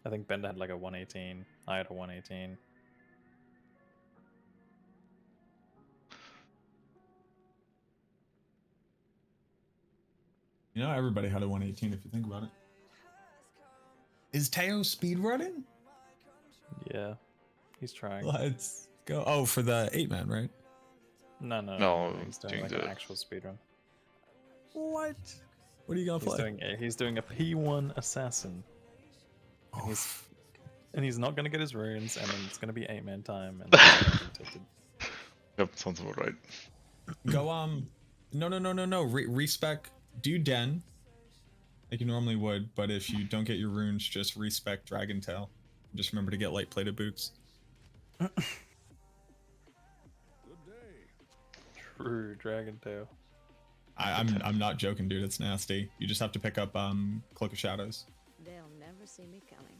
I think Bender had like a 118. I had a 118. You know, everybody had a 118 if you think about it. Is Teo speedrunning? Yeah, he's trying. Let's go. Oh, for the 8-man, right? No. He's doing like an actual speedrun. What? What are you gonna play? He's doing a P1 assassin. Oh, And he's not gonna get his runes, and then it's gonna be 8-man time, and it's gonna be tilted. Yep, sounds about right. go no. Respec. Do Den like you normally would, but if you don't get your runes, just respec Dragon Tail. Just remember to get light plated boots. True Dragon Tail. I'm not joking, dude. It's nasty. You just have to pick up Cloak of Shadows. They'll never see me coming.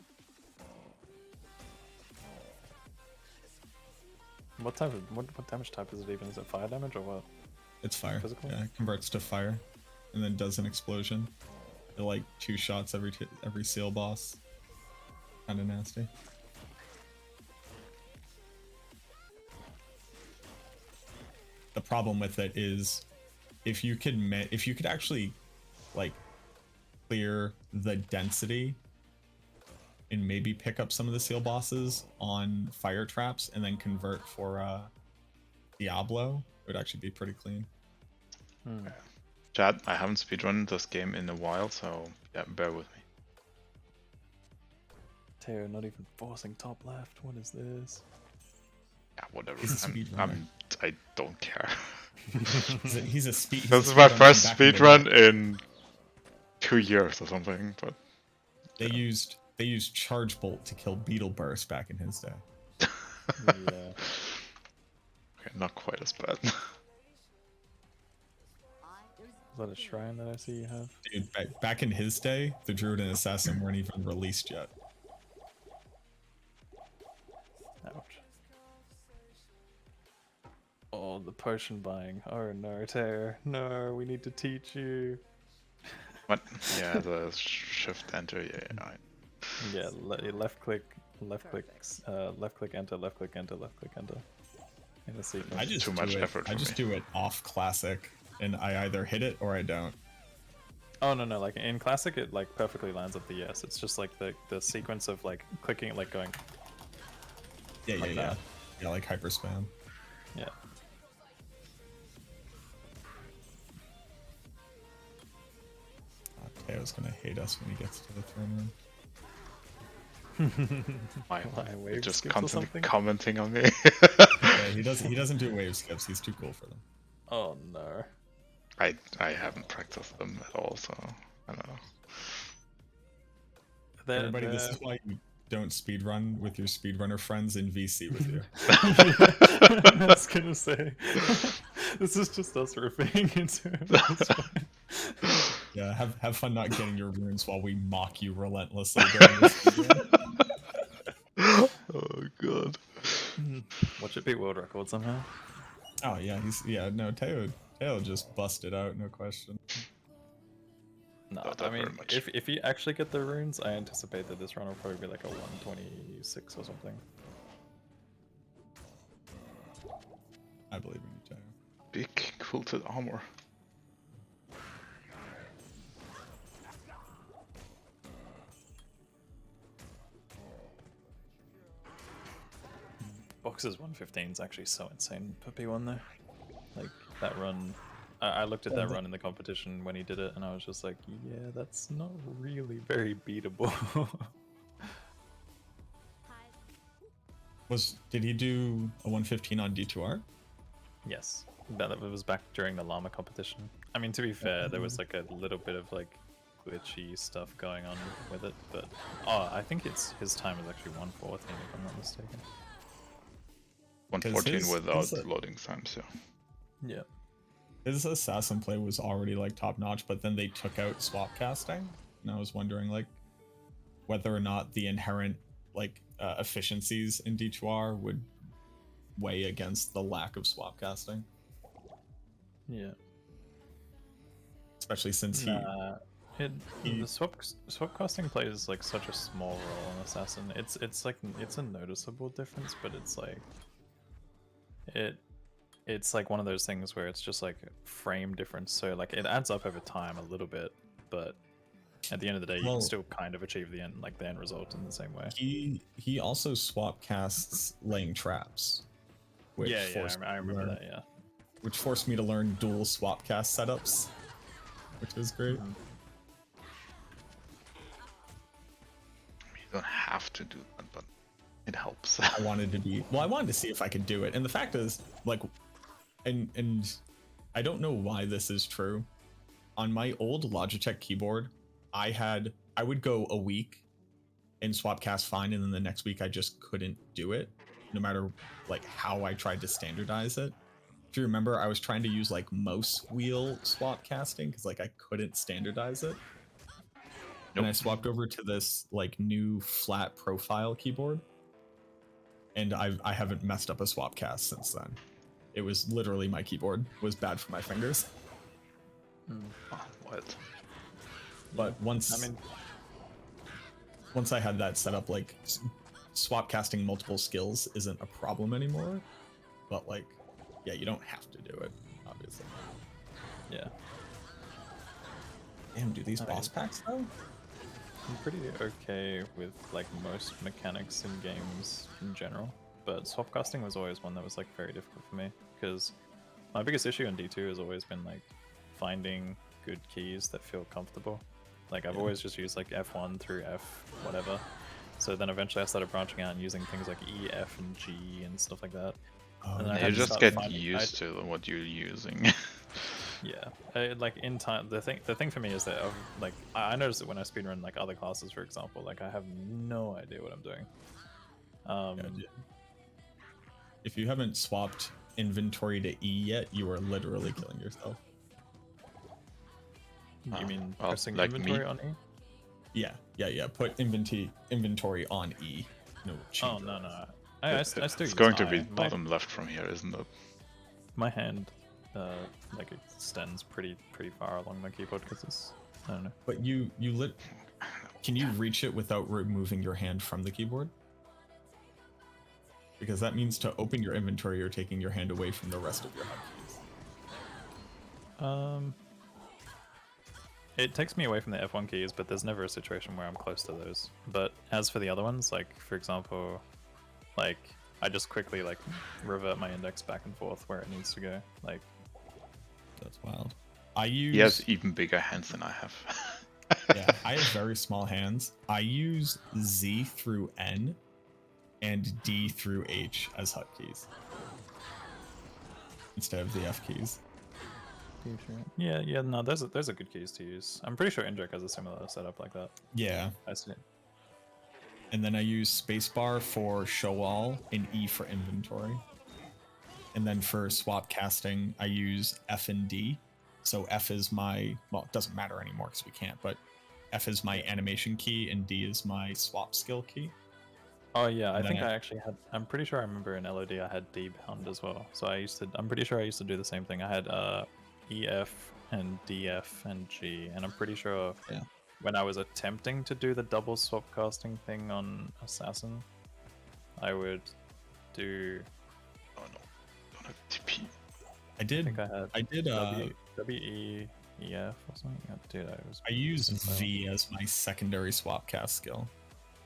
What damage type is it even? Is it fire damage or what? It's fire. Physical? Yeah, it converts to fire, and then does an explosion. They're like 2 shots every seal boss. Kind of nasty. The problem with it is, if you could actually like clear the density and maybe pick up some of the seal bosses on fire traps and then convert for Diablo, it would actually be pretty clean. Chat, I haven't speedrun this game in a while, so yeah, bear with me. Teo not even forcing top left. What is this? Yeah, whatever. He's a speedrunner. I don't care. He's a speed. This is my first speedrun in 2 years or something, but they used Charge Bolt to kill Beetle Burst back in his day. Yeah. okay, not quite as bad. Is that a shrine that I see you have? Dude, back in his day, the Druid and Assassin weren't even released yet. Ouch. Oh, the potion buying. Oh no, Teo. No, we need to teach you. What? Yeah, the shift enter. Yeah. Yeah, left click, left click, enter, left click, enter, left click, enter. In a sequence. I just Too much effort for I just me. do it off classic, and I either hit it or I don't. Oh no, like in classic, it like perfectly lines up the yes. It's just like the sequence of like clicking, like going. Yeah, like hyper spam. Yeah. Teo's gonna hate us when he gets to the throne room. Why? wave Just skips or constantly something? commenting on me. Yeah, he doesn't do wave skips. He's too cool for them. Oh no. I haven't practiced them at all, so I don't know. Everybody, this is why you don't speedrun with your speedrunner friends in VC with you. I was gonna say, this is just us riffing into it. Yeah, have fun not getting your runes while we mock you relentlessly during this speedrun. Oh god. Watch it beat world record somehow. Oh yeah, Teo just busted out, no question. No, Not I that mean, very much. if you actually get the runes, I anticipate that this run will probably be like a 126 or something. I believe in you, Teo. Big quilted armor. Box's 115 is actually so insane for P1 though. Like that run, I looked at that run in the competition when he did it, and I was just like, yeah, that's not really very beatable. Did he do a 115 on D2R? Yes, that was back during the llama competition. I mean, to be fair, there was like a little bit of like glitchy stuff going on with it, but I think his time is actually 114 if I'm not mistaken. 114 without loading times, yeah. Yeah. His assassin play was already like top notch, but then they took out swap casting, and I was wondering like whether or not the inherent like efficiencies in D2R would weigh against the lack of swap casting. Yeah. Especially since It He- the swap casting plays like such a small role in Assassin. It's like it's a noticeable difference, but it's like it it's like one of those things where it's just like frame difference. So like it adds up over time a little bit, but at the end of the day, you Well- can still kind of achieve the end, like the end result in the same way. he also swap casts laying traps, which Yeah, forced I me to remember learn- that. Yeah. which forced me to learn dual swap cast setups, which was great. Mhm. You don't have to do that, but it helps. I wanted to see if I could do it. And the fact is, like, and I don't know why this is true. On my old Logitech keyboard, I would go a week and swap cast fine, and then the next week I just couldn't do it, no matter like how I tried to standardize it. If you remember, I was trying to use like mouse wheel swap casting because like I couldn't standardize it. And I swapped over to this like new flat profile keyboard, and I haven't messed up a swap cast since then. It was literally my keyboard was bad for my fingers. Oh, what? But once I mean, once I had that set up, like swap casting multiple skills isn't a problem anymore. But like, yeah, you don't have to do it, obviously. yeah, Damn, do these I boss mean- packs though? I'm pretty okay with like most mechanics in games in general, but swap casting was always one that was like very difficult for me because my biggest issue in D2 has always been like finding good keys that feel comfortable. Like I've Yeah. always just used like F1 through F whatever. So then eventually I started branching out and using things like E, F, and G and stuff like that. Oh, And I yeah. had You to just start get finding- used to what you're using. Yeah, like in time, the thing for me is that like I noticed it when I speedrun like other classes, for example. Like I have no idea what I'm doing. Yeah, dude. If you haven't swapped inventory to E yet, you are literally killing yourself. You mean well, pressing like me? inventory on E? Yeah. Put inventory on E. No, Oh change no it. no, I still It's use going to I. be My, bottom left from here, isn't it? my hand, like extends pretty far along my keyboard because it's I don't know. But you can you reach it without removing your hand from the keyboard? Because that means to open your inventory, you're taking your hand away from the rest of your hotkeys. It takes me away from the F1 keys, but there's never a situation where I'm close to those. But as for the other ones, like for example, like I just quickly like revert my index back and forth where it needs to go. Like That's wild. I use He has even bigger hands than I have. yeah, I have very small hands. I use Z through N and D through H as hotkeys instead of the F keys. yeah, no, those are good keys to use. I'm pretty sure Indrek has a similar setup like that. Yeah, I see. and then I use spacebar for show all and E for inventory. And then for swap casting, I use F and D. So F is my, well, it doesn't matter anymore because we can't, but F is my animation key and D is my swap skill key. Oh yeah, I And then think I actually had. I'm pretty sure I remember in LOD I had D bound as well. So I'm pretty sure I used to do the same thing. I had EF and DF and G, and I'm pretty sure Yeah. when I was attempting to do the double swap casting thing on Assassin, I would do. Oh no, don't have TP. I I did, think I had I did, WE EF or something. Yeah, dude, I was. I use V as my secondary swap cast skill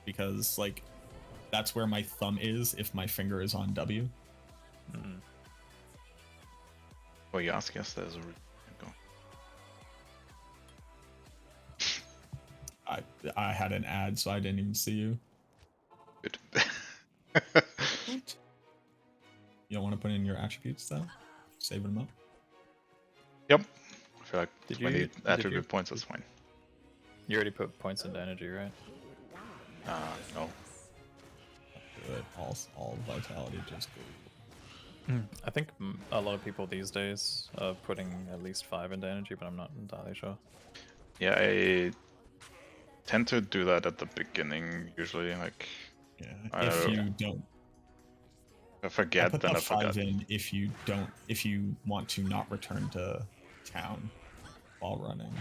because like that's where my thumb is if my finger is on W. Mm. Oh yes, there's a go. I had an ad, so I didn't even see you. Good. You don't want to put in your attributes though? Saving them up. Yep. I feel like Did 20 you- attribute points is fine. You already put points into energy, right? No. Good. All vitality just go. I think a lot of people these days are putting at least 5 into energy, but I'm not entirely sure. Yeah, I tend to do that at the beginning usually. Like Yeah. I If don't you know. don't, I I forget, put then that I forget. 5 in if you don't, if you want to not return to town while running.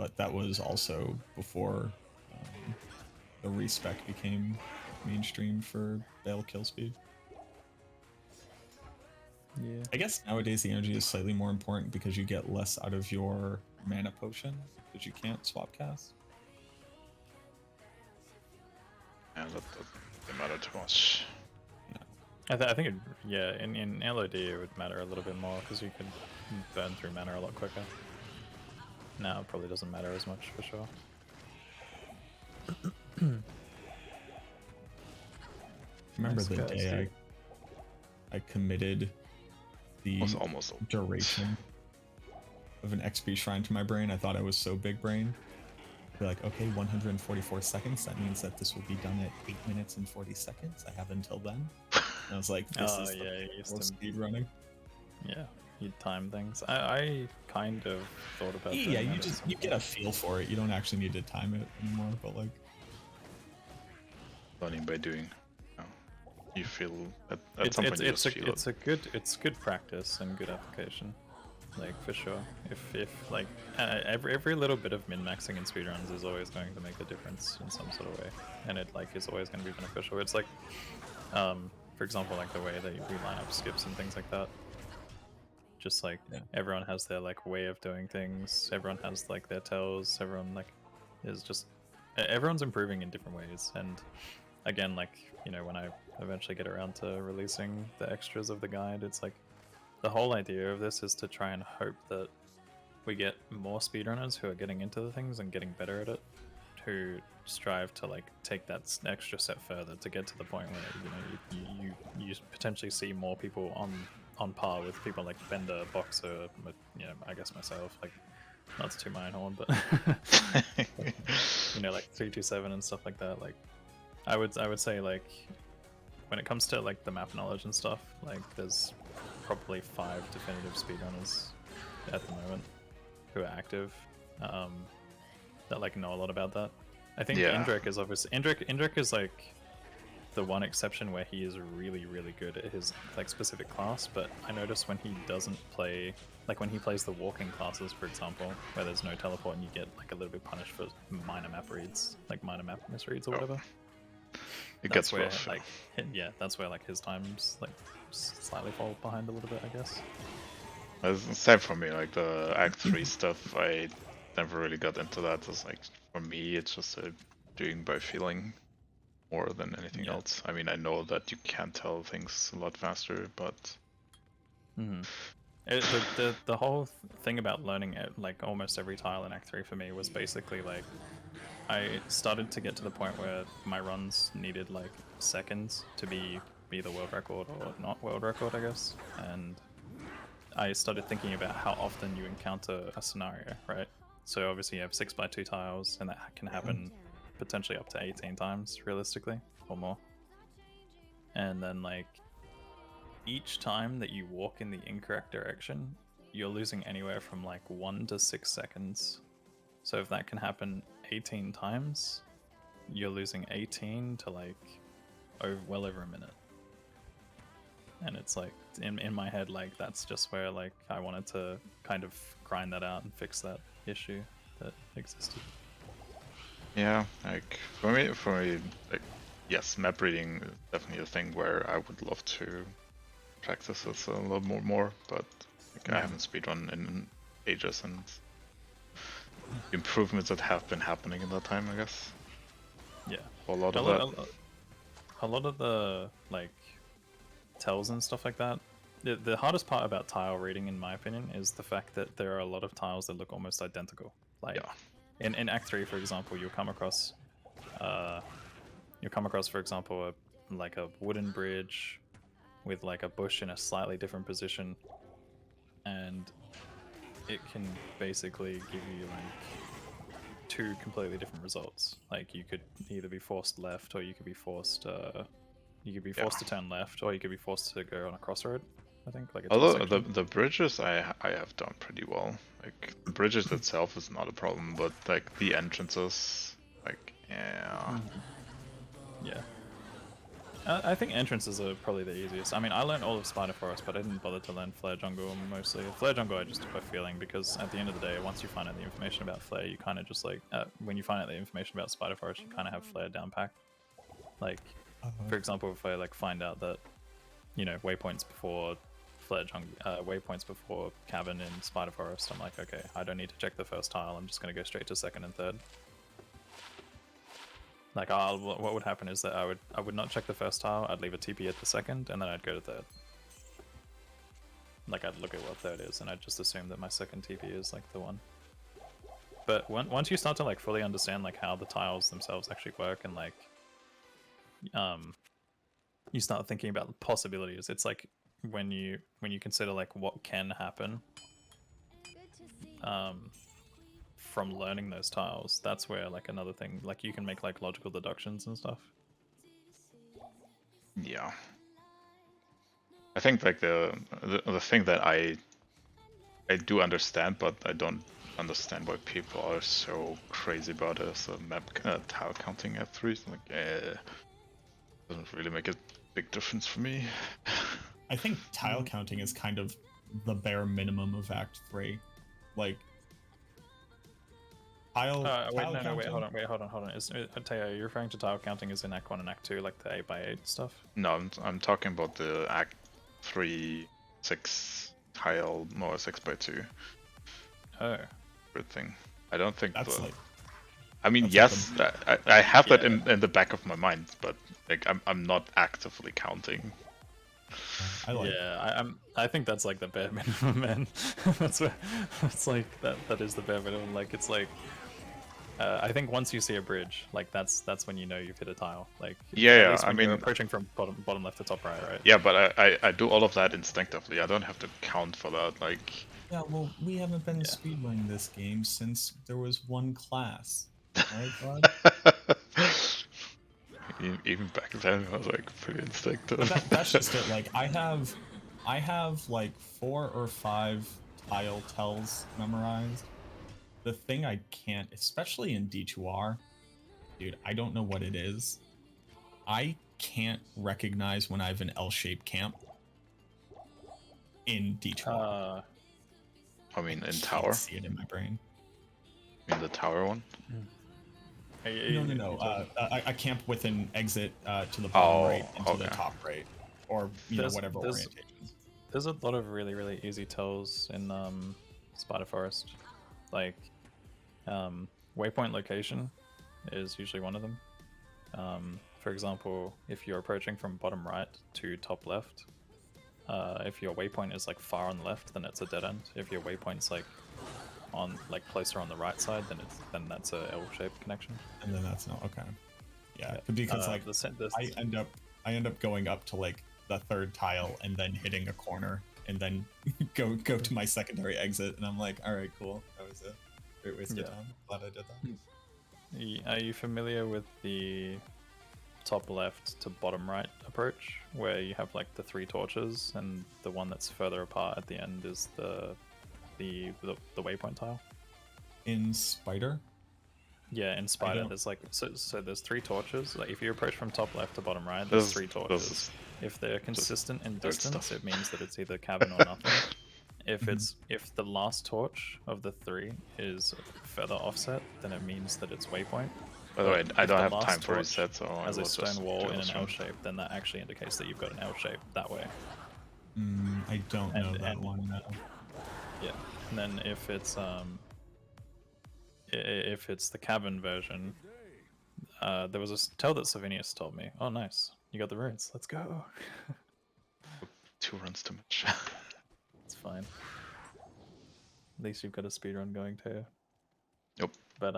but that was also before the respec became mainstream for Veil kill speed. Yeah. I guess nowadays the energy is slightly more important because you get less out of your mana potion because you can't swap cast. Yeah, that doesn't matter too much. I think, in LOD it would matter a little bit more because you could burn through mana a lot quicker. Now it probably doesn't matter as much for sure. Remember Nice the guys, day dude. I committed the Was almost duration of an XP shrine to my brain. I thought I was so big brain. Be like, okay, 144 seconds. That means that this will be done at 8 minutes and 40 seconds. I have until then. And I was like, this is yeah, you the used to, speed running. yeah, you'd time things. I kind of thought about doing Yeah, that you at just some you get a feel for it. You don't actually need to time it anymore. But like, learning by doing. You know, you feel at some point you just feel it. It's good practice and good application, like for sure. If like every little bit of min maxing in speedruns is always going to make a difference in some sort of way, and it like is always going to be beneficial. It's like, for example, like the way that we line up skips and things like that. Just like everyone has their like way of doing things. Everyone has like their tells. Everyone like is just everyone's improving in different ways. And again, like when I eventually get around to releasing the extras of the guide, it's like the whole idea of this is to try and hope that we get more speedrunners who are getting into the things and getting better at it, who strive to like take that extra step further to get to the point where you potentially see more people on par with people like Bender, Boxer, I guess myself, like not to toot my own horn, but like 327 and stuff like that. Like I would say like when it comes to like the map knowledge and stuff, like there's probably 5 definitive speedrunners at the moment who are active that like know a lot about that. I think Indrek is obviously Indrek is like the one exception where he is really, really good at his like specific class, but I notice when he doesn't play, like when he plays the walking classes, for example, where there's no teleport and you get like a little bit punished for minor map reads, like minor map misreads or whatever. It That's gets where, rough. like, that's where like his times like slightly fall behind a little bit, I guess. It's the same for me, like the Act 3 stuff, I never really got into that. It's like, for me, it's just doing by feeling more than anything else. I mean, I know that you can tell things a lot faster, but... The whole thing about learning it, like almost every tile in Act 3 for me was basically like, I started to get to the point where my runs needed like seconds to be either world record or not world record, I guess. And I started thinking about how often you encounter a scenario, right? So obviously you have 6x2 tiles, and that can happen potentially up to 18 times realistically or more. And then like each time that you walk in the incorrect direction, you're losing anywhere from like 1 to 6 seconds. So if that can happen 18 times, you're losing 18 to like well over a minute. And it's like in my head, like that's just where like I wanted to kind of grind that out and fix that issue that existed. Yeah, like for me, like yes, map reading is definitely a thing where I would love to practice this a lot more, but like, I haven't speedrun in ages, and the improvements that have been happening in that time, I guess. Yeah, A lot of a lot of the like tells and stuff like that. The hardest part about tile reading, in my opinion, is the fact that there are a lot of tiles that look almost identical. Like in Act 3, for example, you'll come across, for example, like a wooden bridge with like a bush in a slightly different position, and it can basically give you like 2 completely different results. Like you could either be forced left, or you could be forced to turn left, or you could be forced to go on a crossroad. I think like although the bridges I have done pretty well. Like the bridges itself is not a problem, but like the entrances, like yeah. I think entrances are probably the easiest. I mean, I learned all of Spider Forest, but I didn't bother to learn Flare Jungle mostly. Flare Jungle I just took by feeling, because at the end of the day, once you find out the information about Flare, you kind of just like, when you find out the information about Spider Forest, you kind of have Flare down packed. Like, for example, if I like find out that, you know, waypoints before Flare Jungle, waypoints before Cavern in Spider Forest, I'm like, okay, I don't need to check the first tile, I'm just going to go straight to second and third. Like, what would happen is that I would not check the first tile, I'd leave a TP at the second, and then I'd go to third. Like, I'd look at what third is, and I'd just assume that my second TP is, like, the one. But once you start to, like, fully understand, like, how the tiles themselves actually work, and, like, you start thinking about the possibilities, it's like, when you consider, like, what can happen, from learning those tiles, that's where like another thing, like you can make like logical deductions and stuff. Yeah. I think like the thing that I do understand, but I don't understand why people are so crazy about it, is the map tile counting at 3. Like, doesn't really make a big difference for me. I think tile counting is kind of the bare minimum of Act 3. Like, tile Wait, hold counting? on. Teo, you're referring to tile counting as in Act 1 and Act 2, like the 8x8 stuff? No, I'm talking about the Act 3, 6 tile, more 6x2. Oh. Weird thing. I don't think That's the... like... I mean, that's yes, like I have that in the back of my mind, but like I'm not actively counting. I like... Yeah, I think that's like the bare minimum, man. That's like that is the bare minimum. Like, it's like, I think once you see a bridge, like that's when you know you've hit a tile. Like, at least when you're approaching from bottom left to top right, right? Yeah, but I do all of that instinctively. I don't have to count for that. Like, Yeah, well, we haven't been speedrunning this game since there was one class. Right, bud? even back then, I was like pretty instinctive. But that's just it. Like, I have like 4 or 5 tile tells memorized. The thing I can't, especially in D2R, dude, I don't know what it is. I can't recognize when I have an L-shaped camp in D2R. I mean, in I tower. can't see it in my brain. In the tower one. No. I camp with an exit to the bottom right into the top right, or whatever orientation. There's a lot of really easy tells in Spider Forest. Like, waypoint location is usually one of them. For example, if you're approaching from bottom right to top left, if your waypoint is like far on the left, then it's a dead end. If your waypoint's like on closer on the right side, then that's a L-shaped connection. And then that's not okay. Yeah, because like I end up going up to like the third tile and then hitting a corner and then go to my secondary exit, and I'm like, all right, cool. That was a great waste of time. Glad I did that. Are you familiar with the top left to bottom right approach, where you have like the 3 torches and the one that's further apart at the end is the waypoint tile? In Spider? Yeah, in Spider, there's like so there's 3 torches. Like, if you approach from top left to bottom right, there's 3 torches. If they're consistent in distance, it means that it's either cavern or nothing. If the last torch of the 3 is further offset, then it means that it's waypoint. By the way, I don't have time for reset, so as a stone wall in an L shape, then that actually indicates that you've got an L shape that way. I don't know that one. No. Yeah, and then if it's the cavern version, there was a tell that Savinius told me. Oh, nice, you got the runes. Let's go. 2 runs too much. It's fine. At least you've got a speedrun going too. Yep. But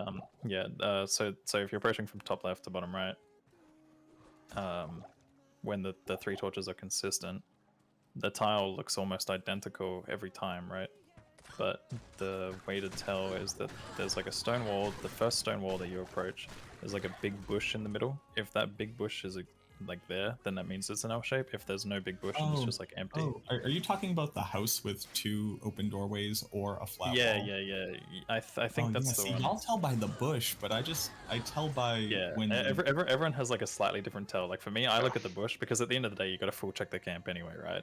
so if you're approaching from top left to bottom right, when the 3 torches are consistent, the tile looks almost identical every time, right? But the way to tell is that there's like a stone wall. The first stone wall that you approach, there's like a big bush in the middle. If that big bush is like there, then that means it's an L shape. If there's no big bush and it's just like empty. Oh, are you talking about the house with 2 open doorways or a flat Yeah, wall? yeah. I think Oh, that's yeah. the See, one. y'all tell by the bush, but I tell by Yeah, when the, everyone has like a slightly different tell. Like for me, I look at the bush because at the end of the day, you got to full check the camp anyway, right?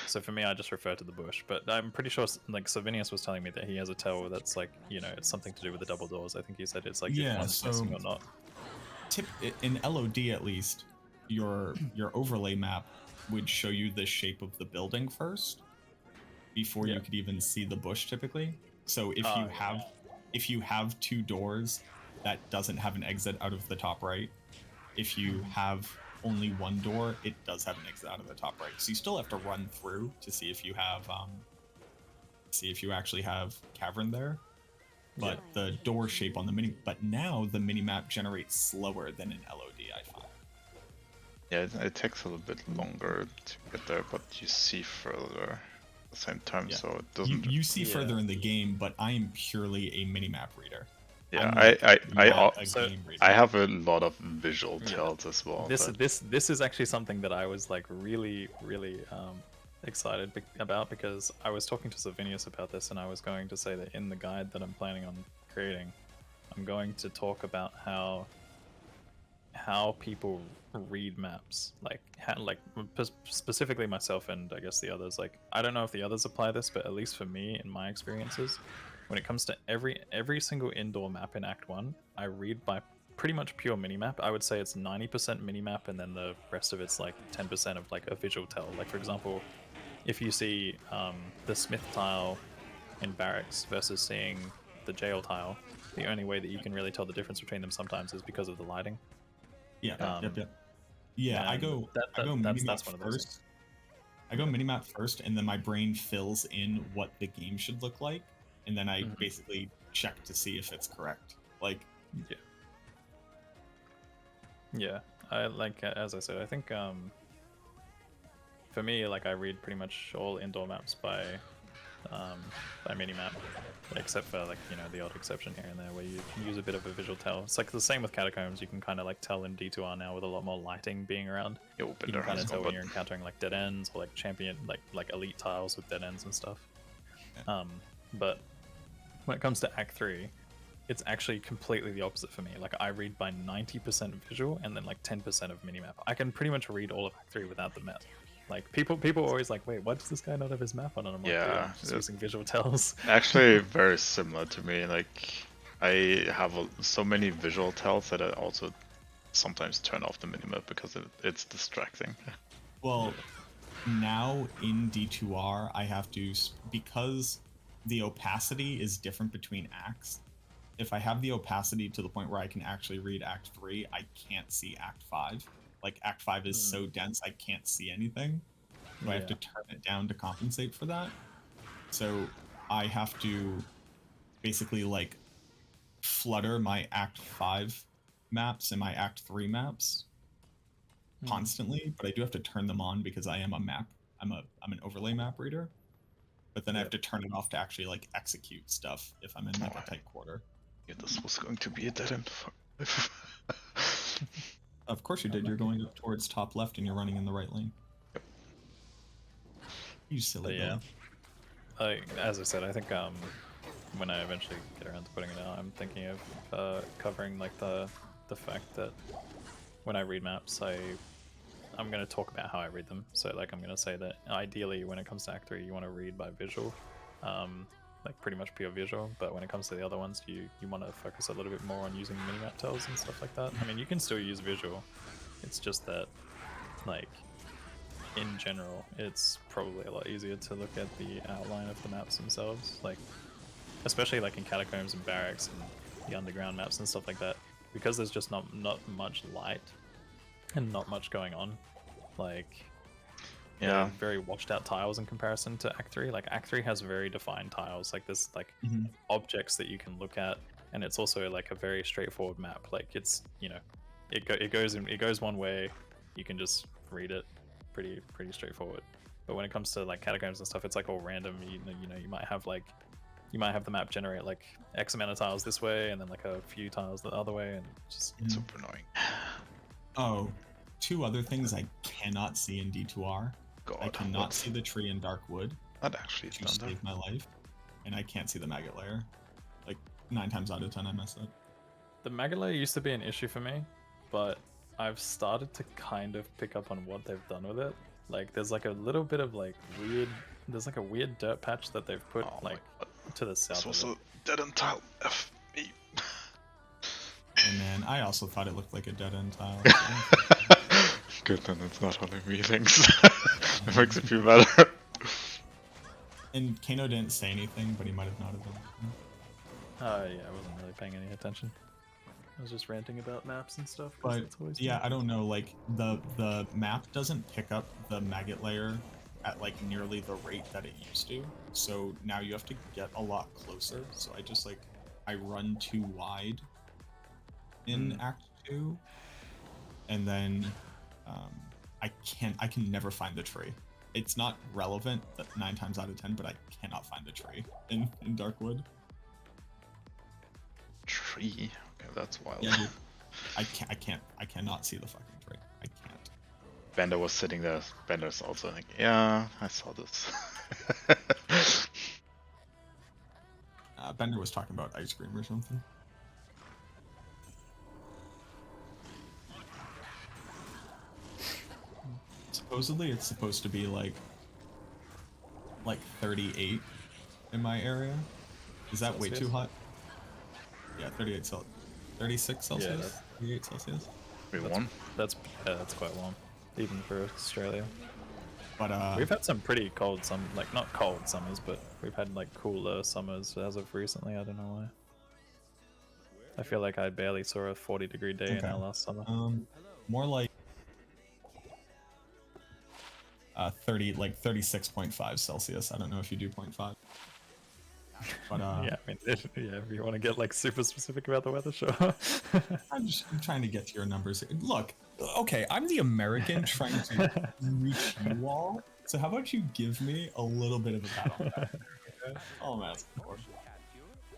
So for me, I just refer to the bush. But I'm pretty sure, like Savinius was telling me that he has a tell that's like, it's something to do with the double doors. I think he said it's like if yeah. one's So missing or not. in LOD at least, your overlay map would show you the shape of the building first before Yeah. you could even see the bush typically. So Yeah. if you have 2 doors that doesn't have an exit out of the top right, if you have only 1 door, it does have an exit out of the top right. So you still have to run through to see if you have actually have cavern there. But the door shape on the but now the mini map generates slower than in LOD, I find. Yeah, it takes a little bit longer to get there, but you see further at the same time, Yeah. so it doesn't. You see further in the game, but I am purely a mini map reader. Yeah, I'm I So- game reader. I have a lot of visual Yeah. tells as well. This but- this is actually something that I was like really excited about, because I was talking to Savinius about this, and I was going to say that in the guide that I'm planning on creating, I'm going to talk about how people read maps, specifically myself and I guess the others. Like I don't know if the others apply this, but at least for me, in my experiences, when it comes to every single indoor map in Act 1, I read by pretty much pure minimap. I would say it's 90% minimap, and then the rest of it's like 10% of like a visual tell. Like for example, if you see the Smith tile in barracks versus seeing the jail tile, the only way that you can really tell the difference between them sometimes is because of the lighting. Yeah, Um, yeah. I and go that's minimap one of those first. I go minimap first, and then my brain fills in what the game should look like, and then I basically check to see if it's correct. Like, yeah. I like, as I said, I think for me, like I read pretty much all indoor maps by minimap, except for like the odd exception here and there where you use a bit of a visual tell. It's like the same with catacombs. You can kind of like tell in D2R now with a lot more lighting being around. Yeah, You Bender can kind has of tell one, when but you're encountering like dead ends or like champion like elite tiles with dead ends and stuff. But when it comes to Act 3, it's actually completely the opposite for me. Like I read by 90% visual and then like 10% of minimap. I can pretty much read all of Act 3 without the map. Like people are always like, wait, why does this guy not have his map on? And I'm like, Yeah, I'm just using visual tells. actually very similar to me. Like I have so many visual tells that I also sometimes turn off the minimap because it's distracting. well, now in D2R, I have to, because the opacity is different between acts. If I have the opacity to the point where I can actually read Act 3, I can't see Act 5. Like Act 5 is so dense, I can't see anything. So I have to turn it down to compensate for that. So I have to basically like flutter my Act 5 maps and my Act 3 maps constantly, but I do have to turn them on because I am I'm an overlay map reader. But then I have to turn it off to actually like execute stuff if I'm in like a tight quarter. Yeah, this was going to be a dead end. Of course you did. You're going up towards top left and you're running in the right lane. Yep. You silly But yeah. Billy. As I said, I think when I eventually get around to putting it out, I'm thinking of covering like the fact that when I read maps, I'm going to talk about how I read them. So like I'm going to say that ideally when it comes to Act 3, you want to read by visual, like pretty much pure visual. But when it comes to the other ones, you want to focus a little bit more on using minimap tells and stuff like that. I mean, you can still use visual. It's just that, like, in general, it's probably a lot easier to look at the outline of the maps themselves. Like, especially like in catacombs and barracks and the underground maps and stuff like that, because there's just not much light and not much going on. Like, Yeah. very washed out tiles in comparison to Act 3. Like Act 3 has very defined tiles. Like there's like objects that you can look at, and it's also like a very straightforward map. Like it's it goes one way. You can just read it, pretty straightforward. But when it comes to like catacombs and stuff, it's like all random. You might have the map generate like X amount of tiles this way, and then like a few tiles the other way, and just Super annoying. Oh, two other things I cannot see in D2R. God, I cannot what? see the tree in Dark Wood That actually is to done there. save my life, and I can't see the maggot layer. Like 9 times out of 10, I mess up. The maggot layer used to be an issue for me, but I've started to kind of pick up on what they've done with it. Like, there's like a little bit of like weird. There's like a weird dirt patch that they've put Oh my like God. to the This south was of a it. dead end tile. F me. And then I also thought it looked like a dead end tile. Good, then it's not only me, thanks. It makes it feel better. And Kano didn't say anything, but he might have not have been. Oh yeah, I wasn't really paying any attention. I was just ranting about maps and stuff. 'Cause But that's always yeah, fun. I don't know. Like the map doesn't pick up the maggot layer at like nearly the rate that it used to. So now you have to get a lot closer. So I run too wide in Act 2, and then I can never find the tree. It's not relevant that 9 times out of 10, but I cannot find the tree in Darkwood. Tree. Okay, that's wild. Yeah, dude. I cannot see the fucking tree. I can't. Bender was sitting there. Bender's also like, yeah, I saw this. Bender was talking about ice cream or something. Supposedly, it's supposed to be like 38 in my area. Is that way too Celsius? hot? Yeah, 38 Celsius. 36 Celsius? that's- 38 Celsius? We won. That's quite warm, even for Australia. But We've had some pretty cold like not cold summers, but we've had like cooler summers as of recently. I don't know why. I feel like I barely saw a 40-degree day in Okay. our last summer. more like 36.5 Celsius. I don't know if you do 0.5. But Yeah, I mean, yeah, if you want to get like super specific about the weather, sure. I'm trying to get to your numbers. Look, okay, I'm the American trying to reach you all. So how about you give me a little bit of a pat on the back? Okay? Oh man,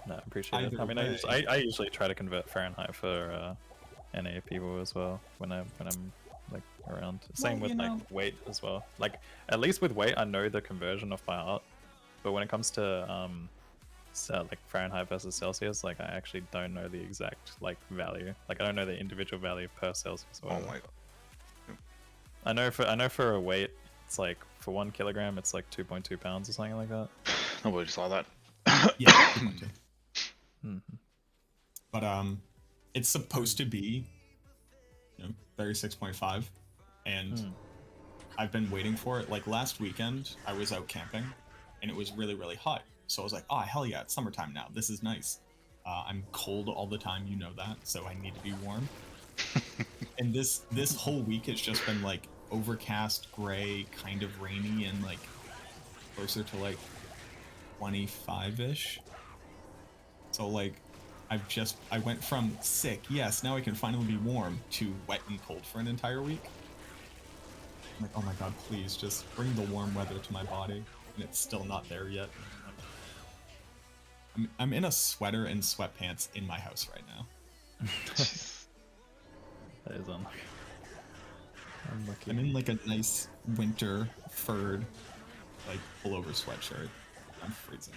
No, I appreciate it. Either I mean, way. I usually try to convert Fahrenheit for NA people as well when I'm like around. Same Well, with you know- like weight as well. Like at least with weight, I know the conversion of by heart. But when it comes to like Fahrenheit versus Celsius, like I actually don't know the exact like value. Like I don't know the individual value per Celsius. Or Oh whatever. my god. I know for a weight, it's like for 1 kilogram, it's like 2.2 pounds or something like that. Nobody saw that. Yeah, 2.2. Mhm. But it's supposed to be 36.5, and I've been waiting for it. Like last weekend, I was out camping, and it was really, really hot. So I was like, oh, hell yeah, it's summertime now. This is nice. I'm cold all the time, you know that, so I need to be warm. And this whole week it's just been like overcast, gray, kind of rainy, and like closer to like 25-ish. So like I went from sick, yes, now I can finally be warm, to wet and cold for an entire week. I'm like, oh my god, please just bring the warm weather to my body. And it's still not there yet. I'm in a sweater and sweatpants in my house right now. That is unlucky. Unlucky. I'm in like a nice winter furred like pullover sweatshirt. I'm freezing.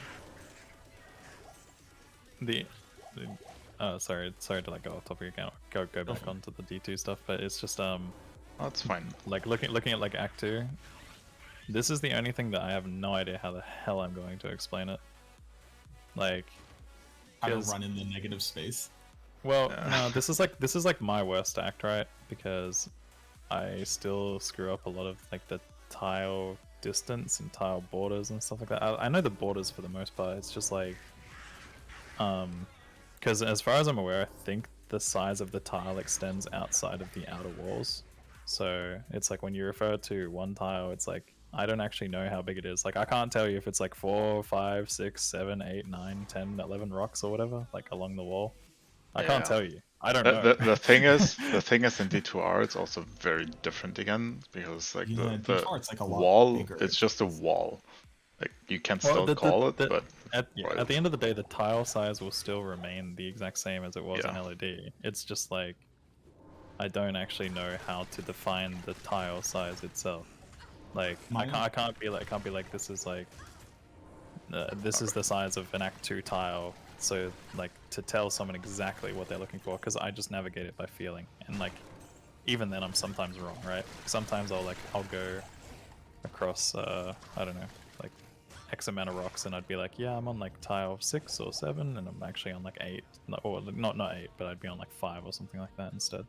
Sorry to like go off topic again. Go back onto the D2 stuff, but it's just That's fine. like looking at like Act 2. This is the only thing that I have no idea how the hell I'm going to explain it. Like, How to 'cause- run in the negative space. well, no, this is like my worst act, right? Because I still screw up a lot of like the tile distance and tile borders and stuff like that. I know the borders for the most part. It's just like, because as far as I'm aware, I think the size of the tile extends outside of the outer walls. So it's like when you refer to one tile, it's like I don't actually know how big it is. Like I can't tell you if it's like 4, 5, 6, 7, 8, 9, 10, 11 rocks or whatever, like along the wall. I can't Yeah. tell you. I don't know. The thing is in D2R it's also very different again because like Yeah, the D2R, it's like a lot wall, bigger. it's just a wall. Like you can Well, still call it, but at Right. the end of the day, the tile size will still remain the exact same as it was in Yeah. LED. It's just like I don't actually know how to define the tile size itself. Like Mine- I can't be like this is like this is the size of an Act 2 tile. So like to tell someone exactly what they're looking for, because I just navigate it by feeling, and like even then I'm sometimes wrong, right? Sometimes I'll go across I don't know, like X amount of rocks, and I'd be like, yeah, I'm on like tile 6 or 7, and I'm actually on like 8, or not 8, but I'd be on like 5 or something like that instead.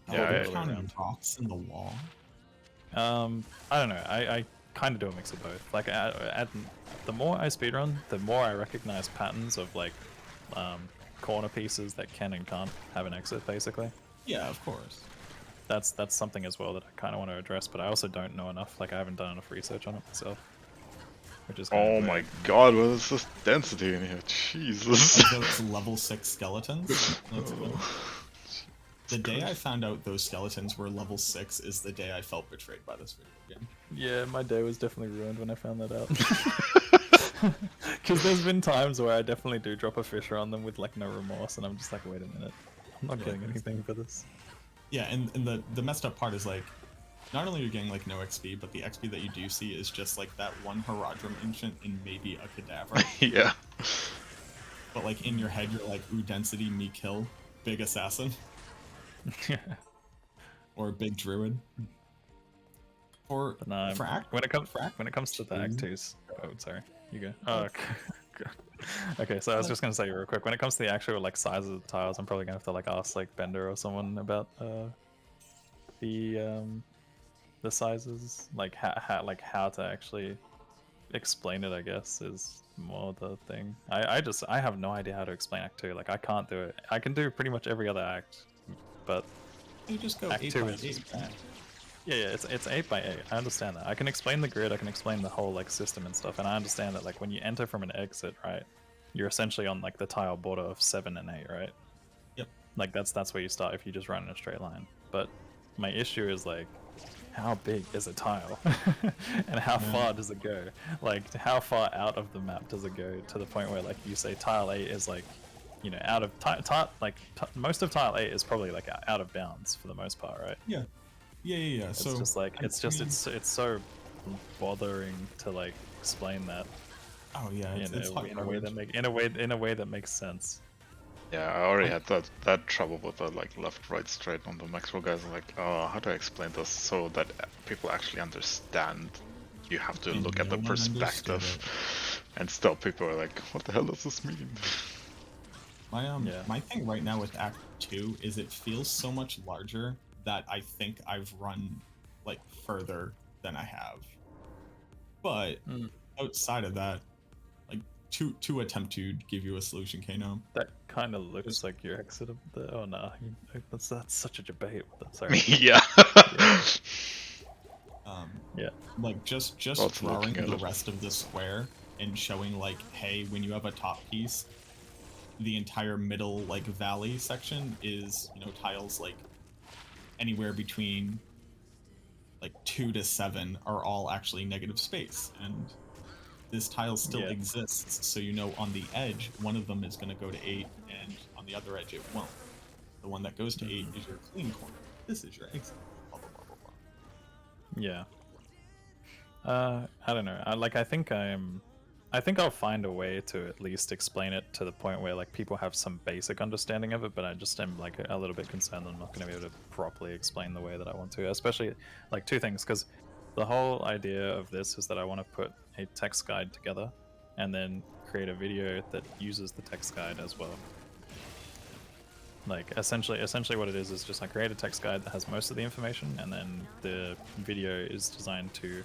Oh, Yeah, are I- you counting rocks in the wall? I don't know. I kind of do a mix of both. Like, the more I speedrun, the more I recognize patterns of like corner pieces that can and can't have an exit. Basically, Yeah, of course. that's something as well that I kind of want to address. But I also don't know enough. Like, I haven't done enough research on it myself, which is kind Oh of my weird. god, what is this density in here? Jesus. Like those level 6 skeletons. That's good. The day I found out those skeletons were level 6 is the day I felt betrayed by this video game. Yeah, my day was definitely ruined when I found that out. Because there's been times where I definitely do drop a fisher on them with like no remorse, and I'm just like, wait a minute, I'm not Yeah. getting anything for this. Yeah, and the messed up part is like, not only are you getting like no XP, but the XP that you do see is just like that one Haradrim Ancient and maybe a Cadaver. Yeah. But like in your head, you're like, ooh, density, me kill, big assassin, or big druid. For But no, for act when it comes for act to the two- Act 2s, oh sorry, you go. Oh, okay. So I was just gonna say real quick, when it comes to the actual like size of the tiles, I'm probably gonna have to like ask like Bender or someone about the sizes, like how to actually explain it. I guess is more the thing. I have no idea how to explain Act 2. Like I can't do it. I can do pretty much every other act, but you just go Act 8 2 by is 8. just bad. Yeah, it's 8 by 8. I understand that. I can explain the grid. I can explain the whole like system and stuff. And I understand that like when you enter from an exit, right, you're essentially on like the tile border of 7 and 8, right? Yep. Like that's where you start if you just run in a straight line. But my issue is like, how big is a tile, and how far does it go? Like how far out of the map does it go to the point where like you say tile 8 is like, you know, out of most of tile 8 is probably like out of bounds for the most part, right? Yeah. It's So just like I it's mean- so bothering to like explain that Oh yeah, it's hot in a way garbage. that in a way that makes sense. Yeah, I already had that trouble with the like left, right, straight on the Maxwell guys. Like, oh, how do I explain this so that people actually understand? You have to And look at no the one understood perspective, and still people are like, what the hell does this mean? My my thing right now with Act 2 is it feels so much larger that I think I've run like further than I have. But outside of that, like to attempt to give you a solution, Kano. That kind of looks like your exit of the. Oh no, that's such a debate. Sorry. Yeah. Yeah. Like just Lots of drawing looking at the it. rest of the square and showing like, hey, when you have a top piece, the entire middle like valley section is, you know, tiles like anywhere between like 2 to 7 are all actually negative space, and this tile still Yeah. exists, so you know on the edge one of them is going to go to 8 and on the other edge it won't. The one that goes to 8 is your clean corner. This is your exit. Blah, blah, blah, blah, blah. Yeah. I don't know. I think I'll find a way to at least explain it to the point where like people have some basic understanding of it, but I just am like a little bit concerned that I'm not going to be able to properly explain the way that I want to, especially like two things, because the whole idea of this is that I want to put a text guide together and then create a video that uses the text guide as well. Like essentially what it is just I create a text guide that has most of the information, and then the video is designed to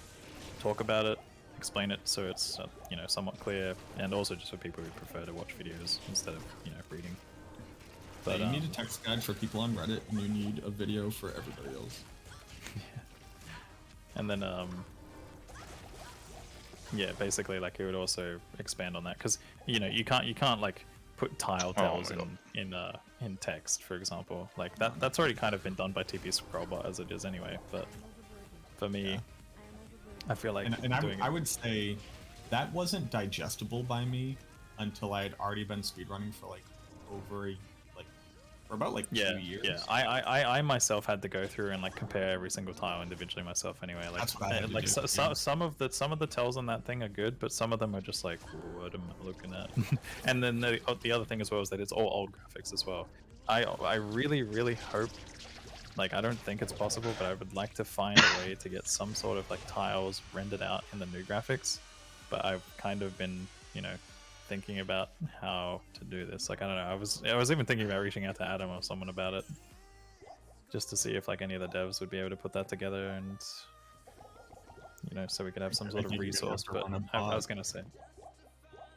talk about it, explain it so it's you know, somewhat clear, and also just for people who prefer to watch videos instead of, you know, reading. But you need a text guide for people on Reddit, and you need a video for everybody else. and then yeah, basically like it would also expand on that, because you know you can't like put tile tells my in text, for example. Like that's already kind of been done by TP Scrollbot as it is anyway, but for me, I feel like And doing I would say that wasn't digestible by me until I had already been speedrunning for like over like for about like Yeah, 2 years. yeah. I myself had to go through and like compare every single tile individually myself. Anyway, like That's what I had to like do, some of the tells on that thing are good, but some of them are just like, what am I looking at? And then the other thing as well is that it's all old graphics as well. I really hope, like, I don't think it's possible, but I would like to find a way to get some sort of like tiles rendered out in the new graphics. But I've kind of been, you know, thinking about how to do this. Like, I don't know. I was even thinking about reaching out to Adam or someone about it, just to see if like any of the devs would be able to put that together, and you know, so we could have some sort of resource. But I was gonna say,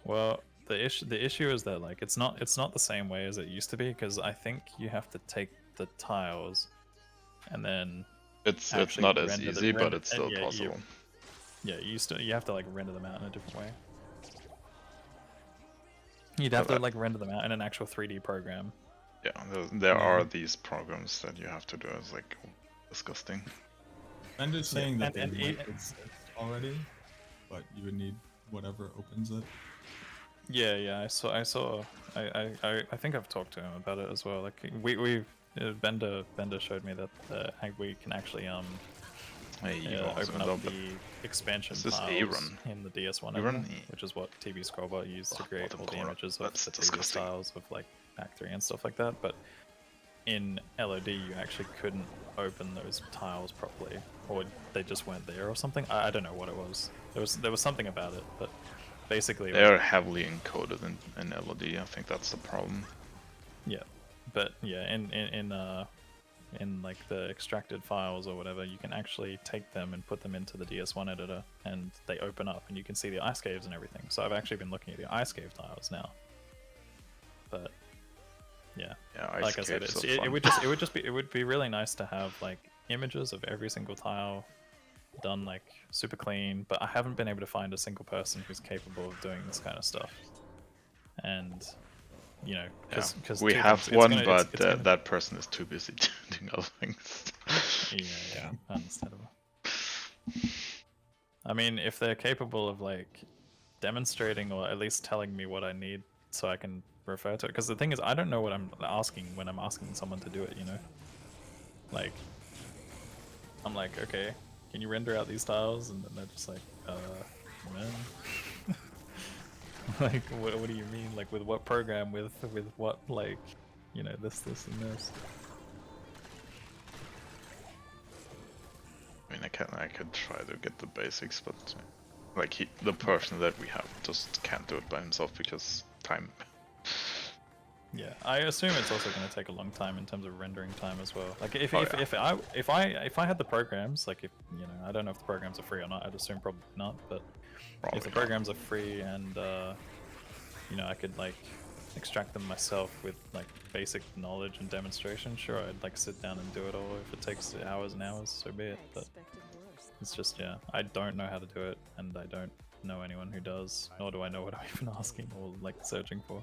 well, the issue is that like it's not the same way as it used to be, because I think you have to take the tiles and then It's actually not as render easy, but it's still yeah, possible. you have to like render them out in a different way. You'd have to like render them out in an actual 3D program. Yeah, there are these programs that you have to do. It's like disgusting. I'm just saying that and they might exist already, but you would need whatever opens it. Yeah, I think I've talked to him about it as well. Like Bender showed me that we can actually open up the expansion tiles in the DS1 editor, which is what TB Scrollbot used to create all the images of the previous styles of like Act 3 and stuff like that. But in LOD, you actually couldn't open those tiles properly, or they just weren't there or something. I don't know what it was. There was something about it, but basically they're heavily encoded in LOD. I think that's the problem. Yeah, but yeah, in like the extracted files or whatever, you can actually take them and put them into the DS1 editor, and they open up, and you can see the ice caves and everything. So I've actually been looking at the ice cave tiles now. But yeah, like I said, it would be really nice to have like images of every single tile done like super clean. But I haven't been able to find a single person who's capable of doing this kind of stuff. And you know, because we have one, but that person is too busy doing other things. Yeah, understandable. I mean, if they're capable of like demonstrating or at least telling me what I need so I can refer to it, because the thing is, I don't know what I'm asking when I'm asking someone to do it, you know? Like, I'm like, okay, can you render out these tiles? And then they're just like, man. Like, what do you mean? Like, with what program? With what, like, you know, this, and this? I mean, I could try to get the basics, but like the person that we have just can't do it by himself because time. Yeah, I assume it's also going to take a long time in terms of rendering time as well. Like, if I had the programs, like, if you know, I don't know if the programs are free or not. I'd assume probably not, but if the programs are free and you know, I could like extract them myself with like basic knowledge and demonstration, sure, I'd like sit down and do it all. If it takes hours and hours, so be it. But it's just, yeah, I don't know how to do it, and I don't know anyone who does, nor do I know what I'm even asking or like searching for.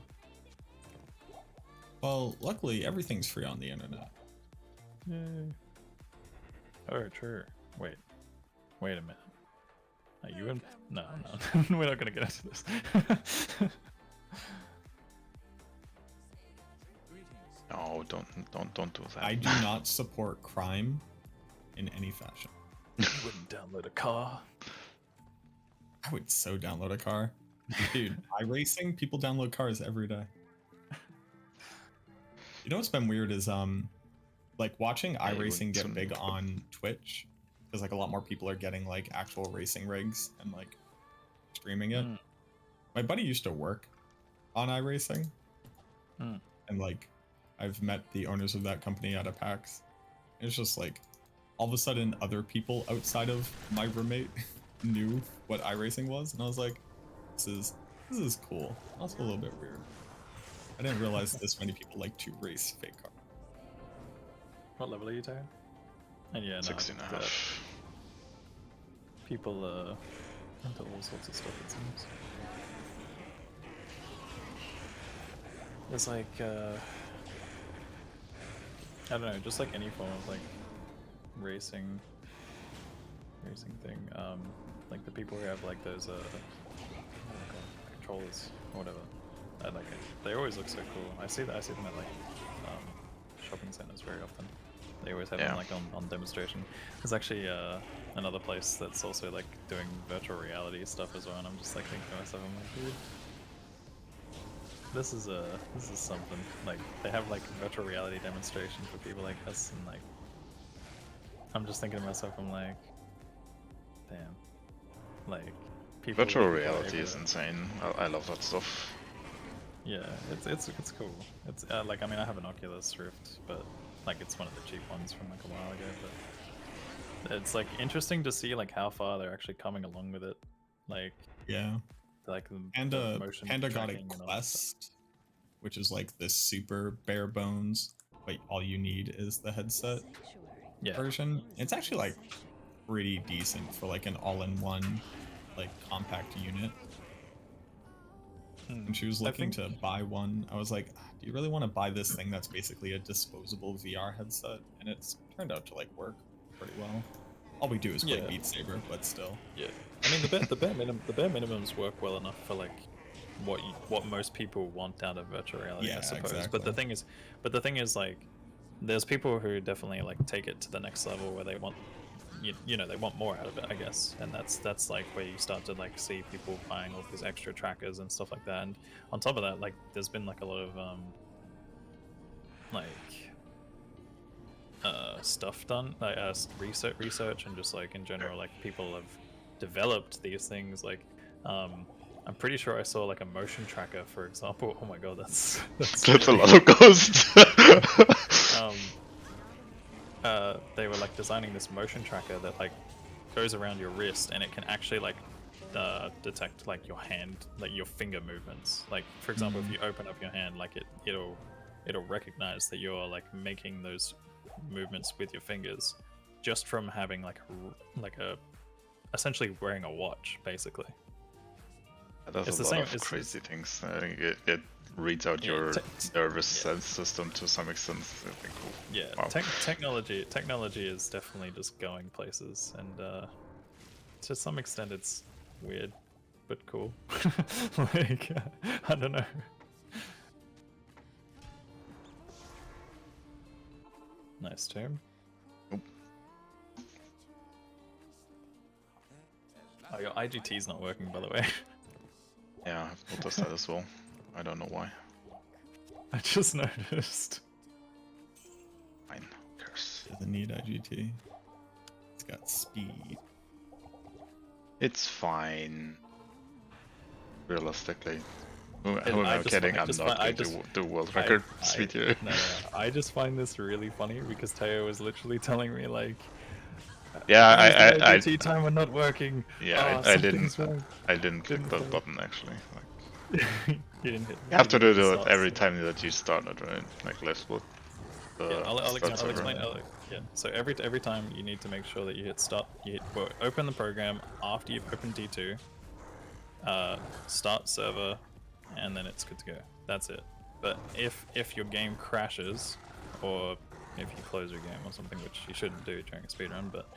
Well, luckily everything's free on the internet. Yay. Oh, true. Wait a minute. Are you in? No, we're not gonna get into this. No, don't do that. I do not support crime in any fashion. You wouldn't download a car. I would so download a car. Dude, iRacing, people download cars every day. You know what's been weird is like watching iRacing get big on Twitch, because like a lot more people are getting like actual racing rigs and like streaming it. My buddy used to work on iRacing, and like I've met the owners of that company at a PAX. It's just like all of a sudden other people outside of my roommate knew what iRacing was, and I was like, this is cool. Also a little bit weird. I didn't realize this many people like to race fake cars. What level are you, Taryn? And yeah, 16.5. People into all sorts of stuff, it seems. There's like I don't know, just like any form of like racing thing. Like the people who have like those controllers or whatever. I like it. They always look so cool. I see them at like shopping centers very often. They always have Yeah. them like on demonstration. There's actually another place that's also like doing virtual reality stuff as well, and I'm just like thinking to myself, I'm like, dude, this is something. Like they have like virtual reality demonstration for people like us, and like I'm just thinking to myself, I'm like, damn, like people. Virtual are reality able is to- insane. I love that stuff. Yeah, it's cool. It's like I mean I have an Oculus Rift, but like it's one of the cheap ones from like a while ago. But it's like interesting to see like how far they're actually coming along with it. Like Yeah. like the motion Panda got a tracking and all that stuff. Quest, which is like this super bare bones, but all you need is the headset Yeah. version. It's actually like pretty decent for like an all-in-one like compact unit. When she was I looking think- to buy one, I was like, do you really want to buy this thing that's basically a disposable VR headset? And it's turned out to like work pretty well. All we do is play Yeah. Beat Saber, but still. Yeah, I mean the bare minimums work well enough for like what most people want out of virtual reality, Yeah, I suppose. exactly. But the thing is like, there's people who definitely like take it to the next level where they want, you know, they want more out of it, I guess, and that's like where you start to like see people buying all these extra trackers and stuff like that. And on top of that, like there's been like a lot of like stuff done, like research and just like in general, like people have developed these things. Like I'm pretty sure I saw like a motion tracker, for example. Oh my god, that's That's a scary. lot of ghosts. They were like designing this motion tracker that like goes around your wrist, and it can actually like detect like your hand, like your finger movements. Like for example, if you open up your hand, like it'll recognize that you're like making those movements with your fingers just from having like a essentially wearing a watch, basically. That's It's a the lot same- of it's- crazy things. I think it reads out Yeah, your nervous yeah. sense system to some extent. I think cool. Yeah, Wow. technology is definitely just going places, and to some extent it's weird, but cool. Like I don't know. Nice term. Nope. Oh, your IGT's not working, by the way. Yeah, I've noticed that as well. I don't know why. I just noticed. Fine, who cares? Doesn't need IGT. It's got speed. It's fine. Realistically. Who I am I just kidding? fi- I'm just not fi- I going to just- do world record I- speed here. No, I just find this really funny because Teo was literally telling me like, Yeah, "Why is the I IGT timer not working?" yeah, "Oh, I didn't something's wrong." I didn't click Didn't that click. button actually. Like, You didn't hit. you have to do the it every start, time that you started, right? Like let's put the Yeah, I'll start explain. I'll server. explain. Yeah. So every time you need to make sure that you hit start. You hit open the program after you've opened D2. Start server, and then it's good to go. That's it. But if your game crashes, or if you close your game or something, which you shouldn't do during a speedrun, but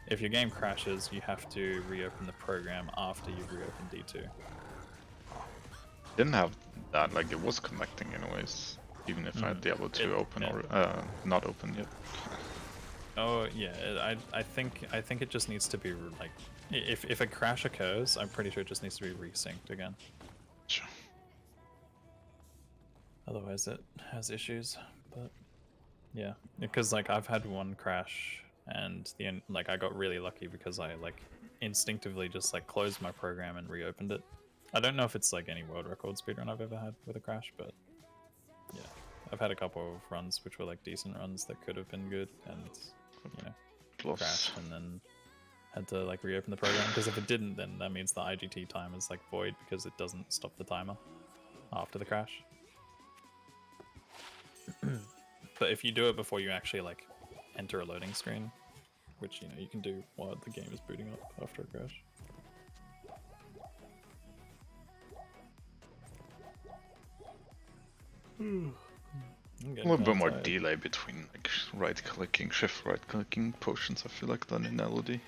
if your game crashes, you have to reopen the program after you've reopened D2. Didn't have that, like it was connecting anyways. Even if I had Diablo 2 open yeah. or not open yet. Oh yeah, I think it just needs to be like, if a crash occurs, I'm pretty sure it just needs to be resynced again. Sure. Otherwise it has issues. But yeah, because like I've had one crash, and like I got really lucky because I like instinctively just like closed my program and reopened it. I don't know if it's like any world record speedrun I've ever had with a crash, but yeah, I've had a couple of runs which were like decent runs that could have been good, and you know, Close. crashed and then had to like reopen the program, because if it didn't, then that means the IGT time is like void because it doesn't stop the timer after the crash. But if you do it before you actually like enter a loading screen, which you know you can do while the game is booting up after a crash. I'm A getting little bit kinda more tired. delay between like right clicking, shift right clicking potions, I feel like, than in LOD.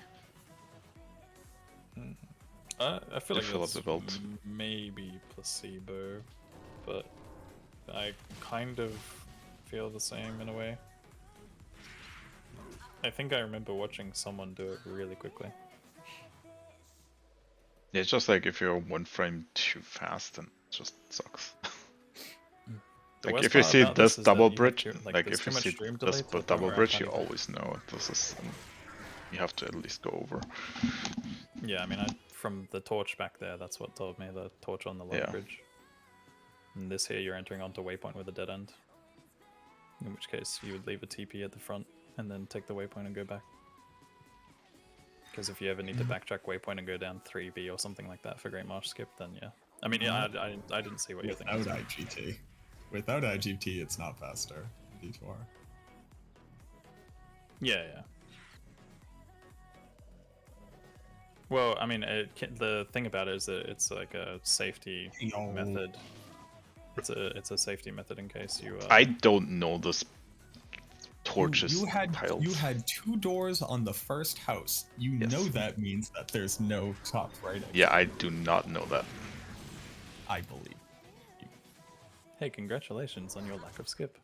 I feel They like fill up that's the vault. maybe placebo, but I kind of feel the same in a way. I think I remember watching someone do it really quickly. Yeah, it's just like if you're one frame too fast, then it just sucks. The Like worst if you part see about this is that double you have bridge, to, like there's if too you much see stream this delay to the point double where I bridge, can't you even- always know this is. You have to at least go over. Yeah, I mean, from the torch back there, that's what told me, the torch on the low Yeah. bridge. And this here, you're entering onto waypoint with a dead end. In which case, you would leave a TP at the front and then take the waypoint and go back. Because if you ever need to backtrack waypoint and go down 3B or something like that for Great Marsh skip, then yeah. I mean, yeah, I didn't see what you're thinking. Without IGT. Without IGT, it's not faster. D4. Yeah, yeah. Well, I mean, the thing about it is that it's like a safety Yo. method. It's a safety method in case you. I don't know this torches You tiles. had 2 doors on the first house. You Yes. know that means that there's no top right. Yeah, I do not know that. I believe. Hey, congratulations on your lack of skip.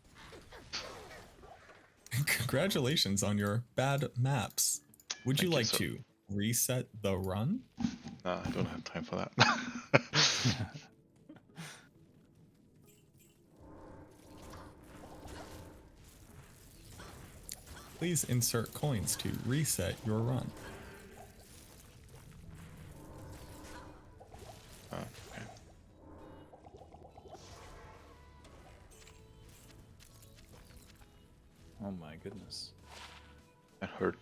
Congratulations on your bad maps. Would you Thank you, like sir. to reset the run? No, I don't have time for that. Please insert coins to reset your run. Okay. Oh my goodness. That hurt.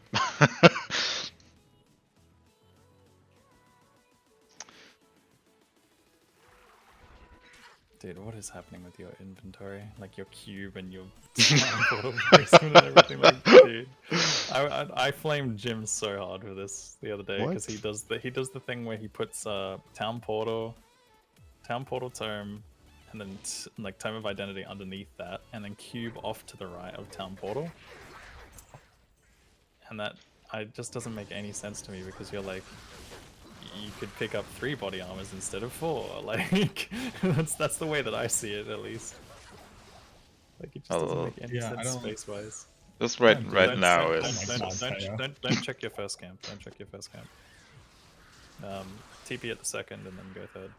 Dude, what is happening with your inventory? Like your cube and your portal placement and everything. Like, dude, I flamed Jim so hard for this the other day because What? he does the thing where he puts town portal tome, and then like tome of identity underneath that, and then cube off to the right of town portal. And that just doesn't make any sense to me because you're like, you could pick up 3 body armors instead of 4. Like that's the way that I see it, at least. Like it just doesn't make any yeah, I sense don't- space wise. Just right Don't- now don't- is Don't check your first camp. Don't check your first camp. TP at the second and then go third.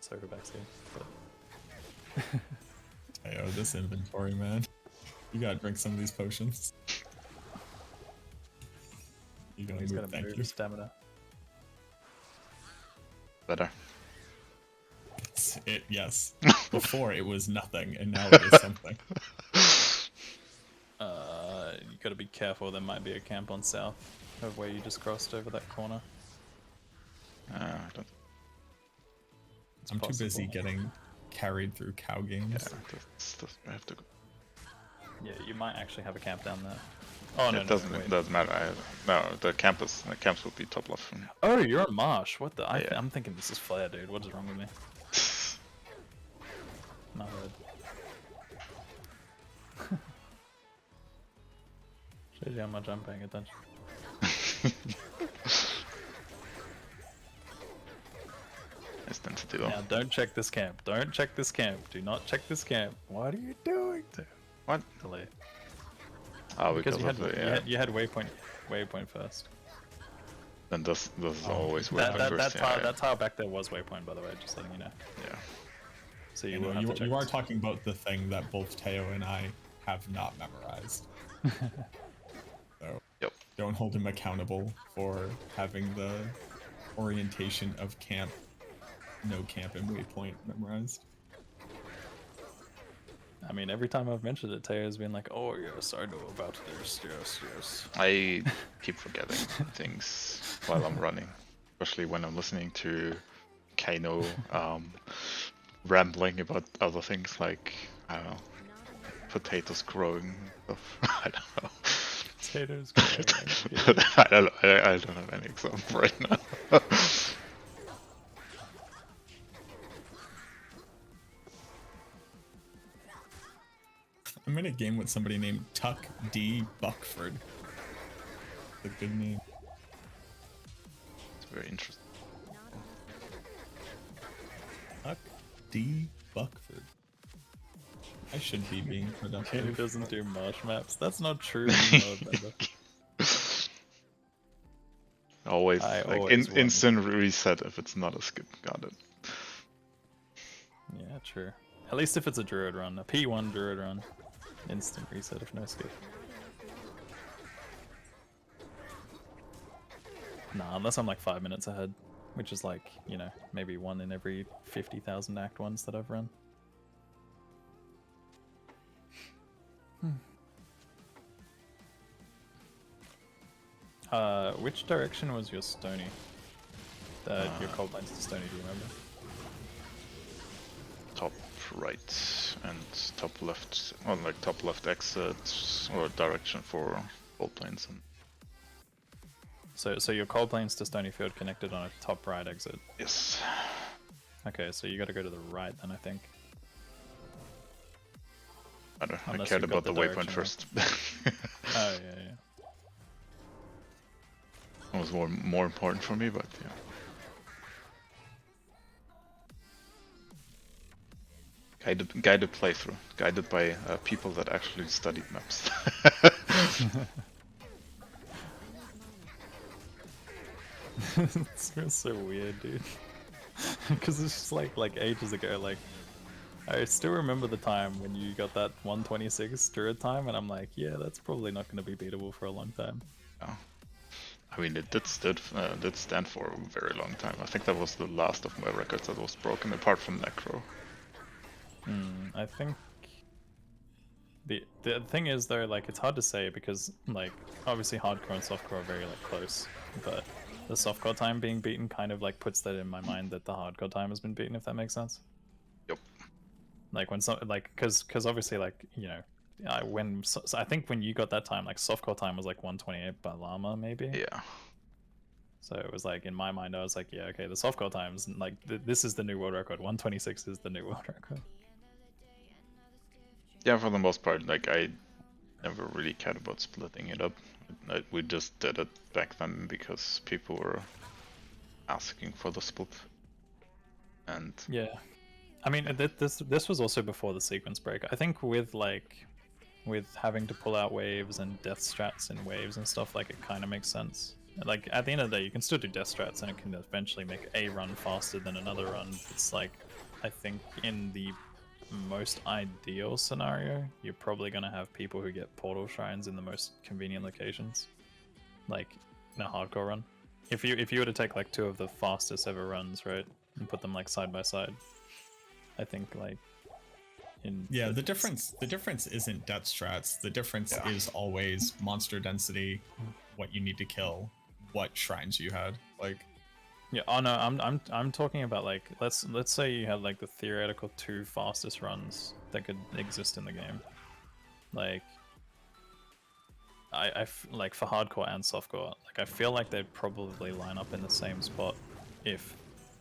Sorry for backseat. Hey, oh, this inventory, man. You gotta drink some of these potions. You gotta He's move, gonna thank move you. stamina. better. Yes. Before it was nothing, and now it is something. You gotta be careful. There might be a camp on south of where you just crossed over that corner. I don't. It's I'm too busy possible. getting carried through cow games. Yeah, I have to go. Yeah, you might actually have a camp down there. Oh no, It doesn't. no, wait. It doesn't matter. No, the camps will be top left. Oh, you're on Marsh. What the? Yeah. I'm thinking this is Flare, dude. What is wrong with me? My bad. Shows you how much I'm paying attention. It's density though. Now, don't check this camp. Don't check this camp. Do not check this camp. What are you doing? What? Delay. Oh, Because because you had, of the, yeah. you had waypoint first. Then this is always That, waypoint that, first. that tile back there was waypoint, by the way. Just letting you know. Yeah. So You you know, will have to check. you are this. talking about the thing that both Teo and I have not memorized. So Yep. don't hold him accountable for having the orientation of camp, no camp, and waypoint memorized. I mean, every time I've mentioned it, Tayo's been like, "Oh yes, I know about this. Yes, yes." I keep forgetting things while I'm running, especially when I'm listening to Kano rambling about other things like, I don't know, potatoes growing stuff. I don't know. Potatoes. I don't have any example right now. I'm in a game with somebody named Tuck D. Buckford. A good name. It's very interesting. Tuck D. Buckford. I should be being Who productive. doesn't do marsh maps? That's not true. You know better. Always I like always won. instant reset if it's not a skip. Got it. Yeah, true. At least if it's a druid run, a P1 druid run, instant reset if no skip. Nah, unless I'm like 5 minutes ahead, which is like, you know, maybe one in every 50,000 act ones that I've run. Which direction was your Stony? Your cold lines to Stony, do you remember? Top right and top left, or like top left exit or direction for bolt planes. And So your cold planes to Stonyfield connected on a top right exit. yes. Okay, so you gotta go to the right then, I think. I Unless cared you've got about the the waypoint direction first. Oh, yeah. It was more important for me, but yeah. Guided playthrough, guided by people that actually studied maps. It feels so weird, dude. Because it's just like ages ago. Like, I still remember the time when you got that 126 druid time, and I'm like, yeah, that's probably not going to be beatable for a long time. Oh. I mean, it did stand for a very long time. I think that was the last of my records that was broken, apart from Necro. I think the thing is though, like, it's hard to say because like obviously hardcore and softcore are very like close, but the softcore time being beaten kind of like puts that in my mind that the hardcore time has been beaten, if that makes sense. Yep. Like when some like because obviously like, you know, so I think when you got that time, like softcore time was like 128 by llama maybe. Yeah. So it was like in my mind I was like, yeah, okay, the softcore times like this is the new world record. 126 is the new world record. Yeah, for the most part, like I never really cared about splitting it up. We just did it back then because people were asking for the split. And yeah, I mean this was also before the sequence break. I think with having to pull out waves and death strats in waves and stuff, like it kind of makes sense. Like at the end of the day, you can still do death strats and it can eventually make a run faster than another run. It's like, I think in the most ideal scenario, you're probably going to have people who get portal shrines in the most convenient locations, like in a hardcore run. If you were to take like two of the fastest ever runs, right, and put them like side by side, I think like the difference isn't death strats. The difference is always monster density, what you need to kill, what shrines you had. Like, yeah, oh no, I'm talking about like let's say you had like the theoretical two fastest runs that could exist in the game. Like like for hardcore and softcore, like I feel like they'd probably line up in the same spot if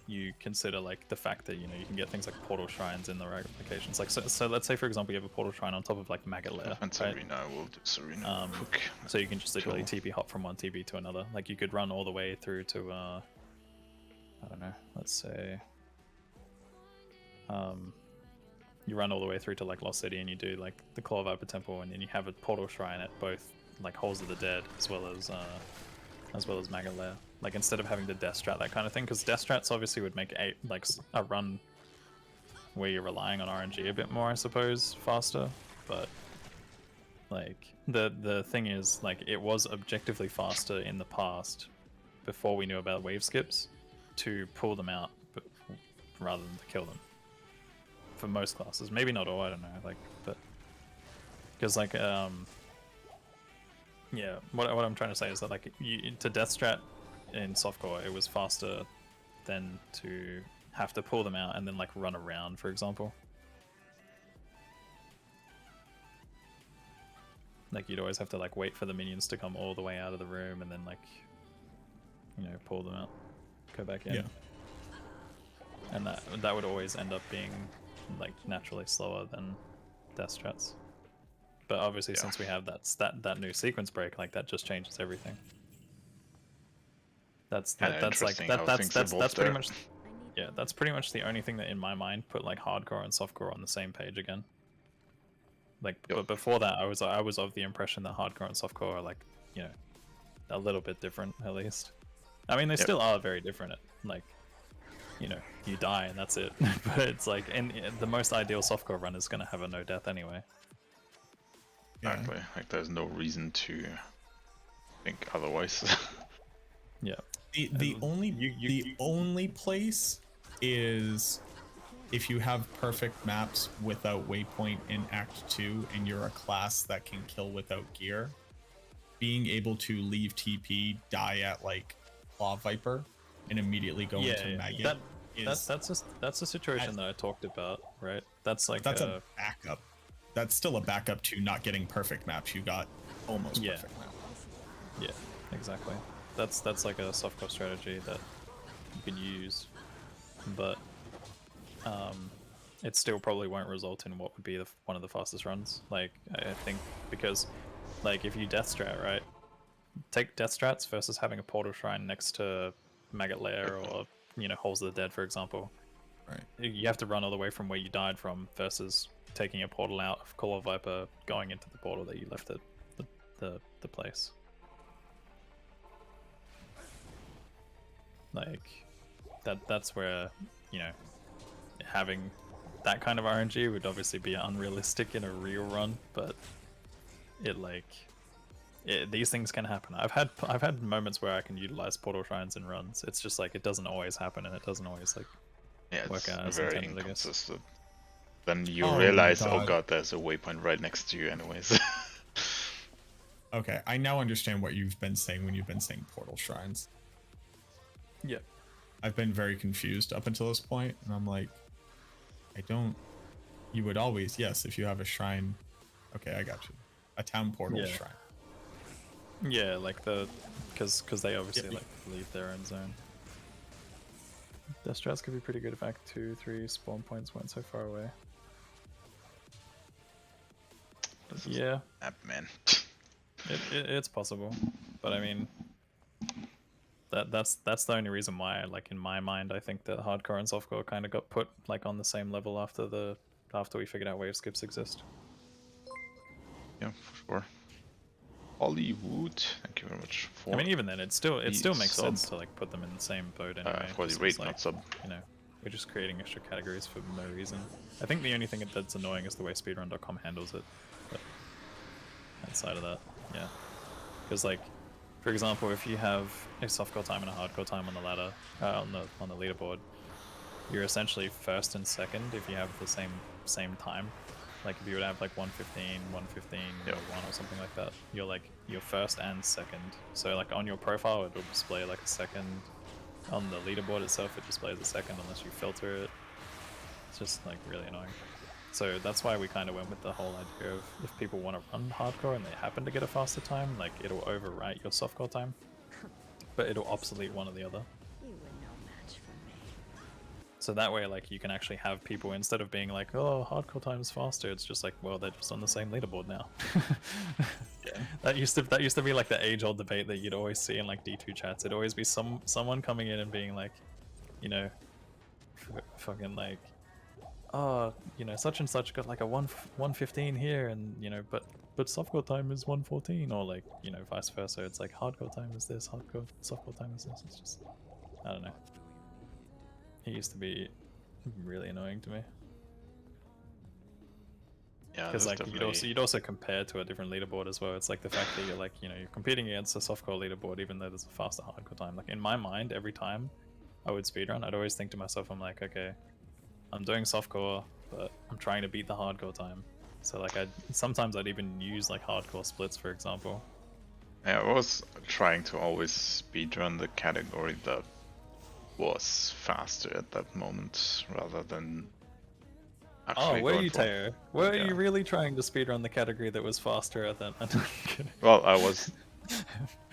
you consider like the fact that, you know, you can get things like portal shrines in the right locations. Like so let's say for example you have a portal shrine on top of like Maggot Lair, and right? Serena will do Serena. So you can just literally TP hop from one TP to another. Like you could run all the way through to I don't know, let's say you run all the way through to like Lost City and you do like the Claw Viper Temple, and then you have a portal shrine at both like Halls of the Dead as well as Maggot Lair. Like instead of having to death strat that kind of thing, because death strats obviously would make a run where you're relying on RNG a bit more, I suppose, faster. But like the thing is, like, it was objectively faster in the past before we knew about wave skips to pull them out, but rather than to kill them. For most classes, maybe not all, I don't know, like, but because like yeah, what I'm trying to say is that like to death strat in softcore, it was faster than to have to pull them out and then like run around, for example. Like you'd always have to like wait for the minions to come all the way out of the room and then like, you know, pull them out, go back in. yeah. And that would always end up being like naturally slower than death strats. But obviously, since we have that new sequence break, like that just changes everything. That's pretty much, yeah, that's pretty much the only thing that in my mind put like hardcore and softcore on the same page again. Like, Yep. but before that, I was of the impression that hardcore and softcore are like, you know, a little bit different at least. I mean, they Yep. still are very different. Like, you know, you die and that's it. But it's like, in the most ideal softcore run is gonna have a no death anyway. Yeah. Exactly. Like there's no reason to think otherwise. Yeah. The only place is if you have perfect maps without waypoint in Act 2 and you're a class that can kill without gear, being able to leave TP, die at like Claw Viper, and immediately go into Maggot That's a situation that I talked about, right? That's like that's a backup. That's still a backup to not getting perfect maps. You got almost Yeah. perfect map. Yeah, exactly. That's like a softcore strategy that you can use, but it still probably won't result in what would be one of the fastest runs. Like, I think because, like, if you death strat, right? Take death strats versus having a portal shrine next to Maggot Lair or, you know, Halls of the Dead, for example. Right. You have to run all the way from where you died from versus taking a portal out of Call of Viper, going into the portal that you left at the place. Like, that's where, you know, having that kind of RNG would obviously be unrealistic in a real run, but these things can happen. I've had moments where I can utilize portal shrines in runs. It's just like it doesn't always happen, and it doesn't always like Yeah, work it's out as very intended, I guess. inconsistent. Then you Oh my realize, oh God. god, there's a waypoint right next to you anyways. Okay, I now understand what you've been saying when you've been saying portal shrines. Yeah. I've been very confused up until this point, and I'm like, I don't. You would always, yes, if you have a shrine. Okay, I got you. A town portal Yeah. shrine. Yeah, like because they obviously Yeah. like leave their own zone. Death strats could be pretty good if Act 2, 3 spawn points weren't so far away. This is Yeah, map, man. it's possible, but I mean, that's the only reason why, like in my mind, I think that hardcore and softcore kind of got put like on the same level after we figured out wave skips exist. Yeah, for sure. Hollywood, thank you very much for. I mean, even then, it still makes sub. sense to like put them in the same boat anyway. For the just 'cause, rate, like, not sub. you know, we're just creating extra categories for no reason. I think the only thing that's annoying is the way speedrun.com handles it. But outside of that, yeah, because like, for example, if you have a softcore time and a hardcore time on the ladder, on the leaderboard, you're essentially first and second if you have the same time. Like if you would have like 115, 115, Yep. 1 or something like that, you're first and second. So like on your profile it'll display like a second. On the leaderboard itself it displays a second unless you filter it. It's just like really annoying. So that's why we kind of went with the whole idea of if people want to run hardcore and they happen to get a faster time, like it'll overwrite your softcore time, but it'll obsolete one or the other. You were no match for me. So that way, like, you can actually have people, instead of being like, oh, hardcore time's faster, it's just like, well, they're just on the same leaderboard now. Yeah. That used to be like the age-old debate that you'd always see in like D2 chats. It'd always be someone coming in and being like, you know, fucking like, oh, you know, such and such got like a 115 here, and you know, but softcore time is 114, or like, you know, vice versa. It's like hardcore time is this, softcore time is this. It's just, I don't know. It used to be really annoying to me. Yeah, Because like definitely. you'd also compare to a different leaderboard as well. It's like the fact that you're like, you know, you're competing against a softcore leaderboard even though there's a faster hardcore time. Like in my mind, every time I would speedrun, I'd always think to myself, I'm like, okay, I'm doing softcore, but I'm trying to beat the hardcore time. So like sometimes I'd even use like hardcore splits, for example. Yeah, I was trying to always speedrun the category that was faster at that moment rather than actually Oh, were going you, for. Tayo? Were Yeah. you really trying to speedrun the category that was faster at that? I'm kidding. Well, I was The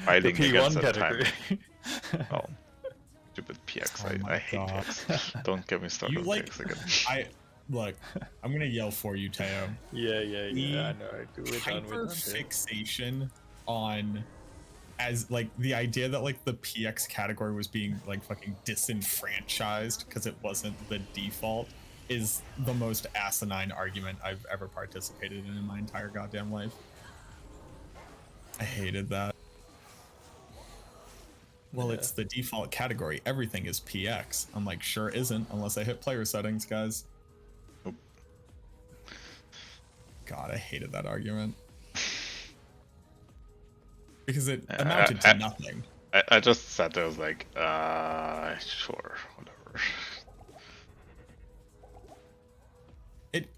fighting against P1 that time. category. Oh, stupid PX. Oh I my hate God. PX. Don't get me started You on like PX again. look, I'm gonna yell for you, Teo. Yeah, I know. I do. We're done. Hyper fixation on as like the idea that like the PX category was being like fucking disenfranchised because it wasn't the default is the most asinine argument I've ever participated in my entire goddamn life. I hated that. Well, Yeah. it's the default category. Everything is PX. I'm like, sure isn't, unless I hit player settings, guys. Nope. God, I hated that argument. Because it I- amounted to nothing. I just sat there, I was like, sure, whatever. It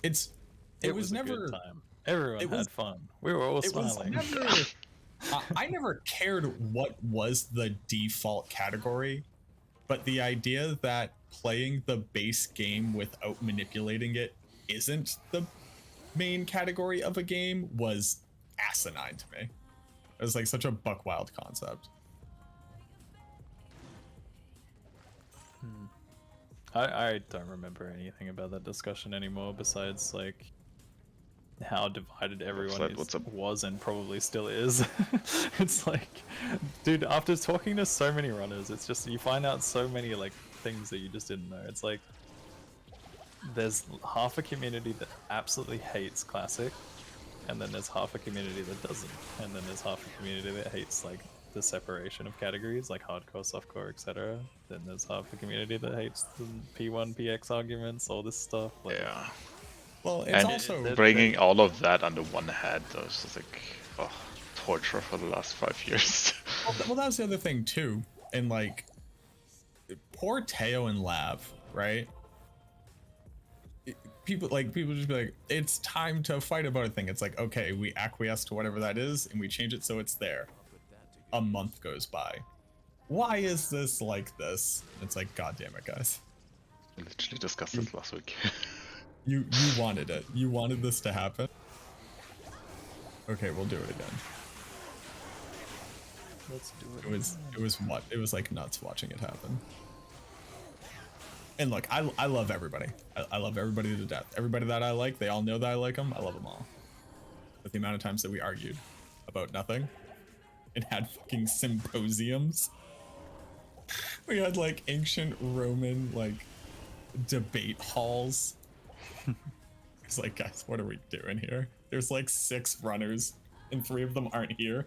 was a never good time. Everyone it had was- fun. We were all it was smiling. never I never cared what was the default category, but the idea that playing the base game without manipulating it isn't the main category of a game was asinine to me. It was like such a buck wild concept. I don't remember anything about that discussion anymore besides like how divided everyone was and probably still is. It's like, dude, after talking to so many runners, it's just you find out so many like things that you just didn't know. It's like there's half a community that absolutely hates Classic, and then there's half a community that doesn't, and then there's half a community that hates like the separation of categories like hardcore, softcore, etc. Then there's half a community that hates the P1, PX arguments, all this stuff. Like, Yeah. Well, it's And also bringing all of that under one head, that was just like, oh, torture for the last 5 years. well, that was the other thing too. And like, poor Teo and Lav, right? People just be like, it's time to fight about a thing. It's like, okay, we acquiesce to whatever that is and we change it so it's there. A month goes by. Why is this like this? It's like, god damn it, guys. We literally discussed this last week. You wanted it. You wanted this to happen. Okay, we'll do it again. let's do it. It was like nuts watching it happen. And look, I love everybody. I love everybody to death. Everybody that I like, they all know that I like them. I love them all. But the amount of times that we argued about nothing and had fucking symposiums. We had like ancient Roman like debate halls. It's like, guys, what are we doing here? There's like 6 runners and 3 of them aren't here.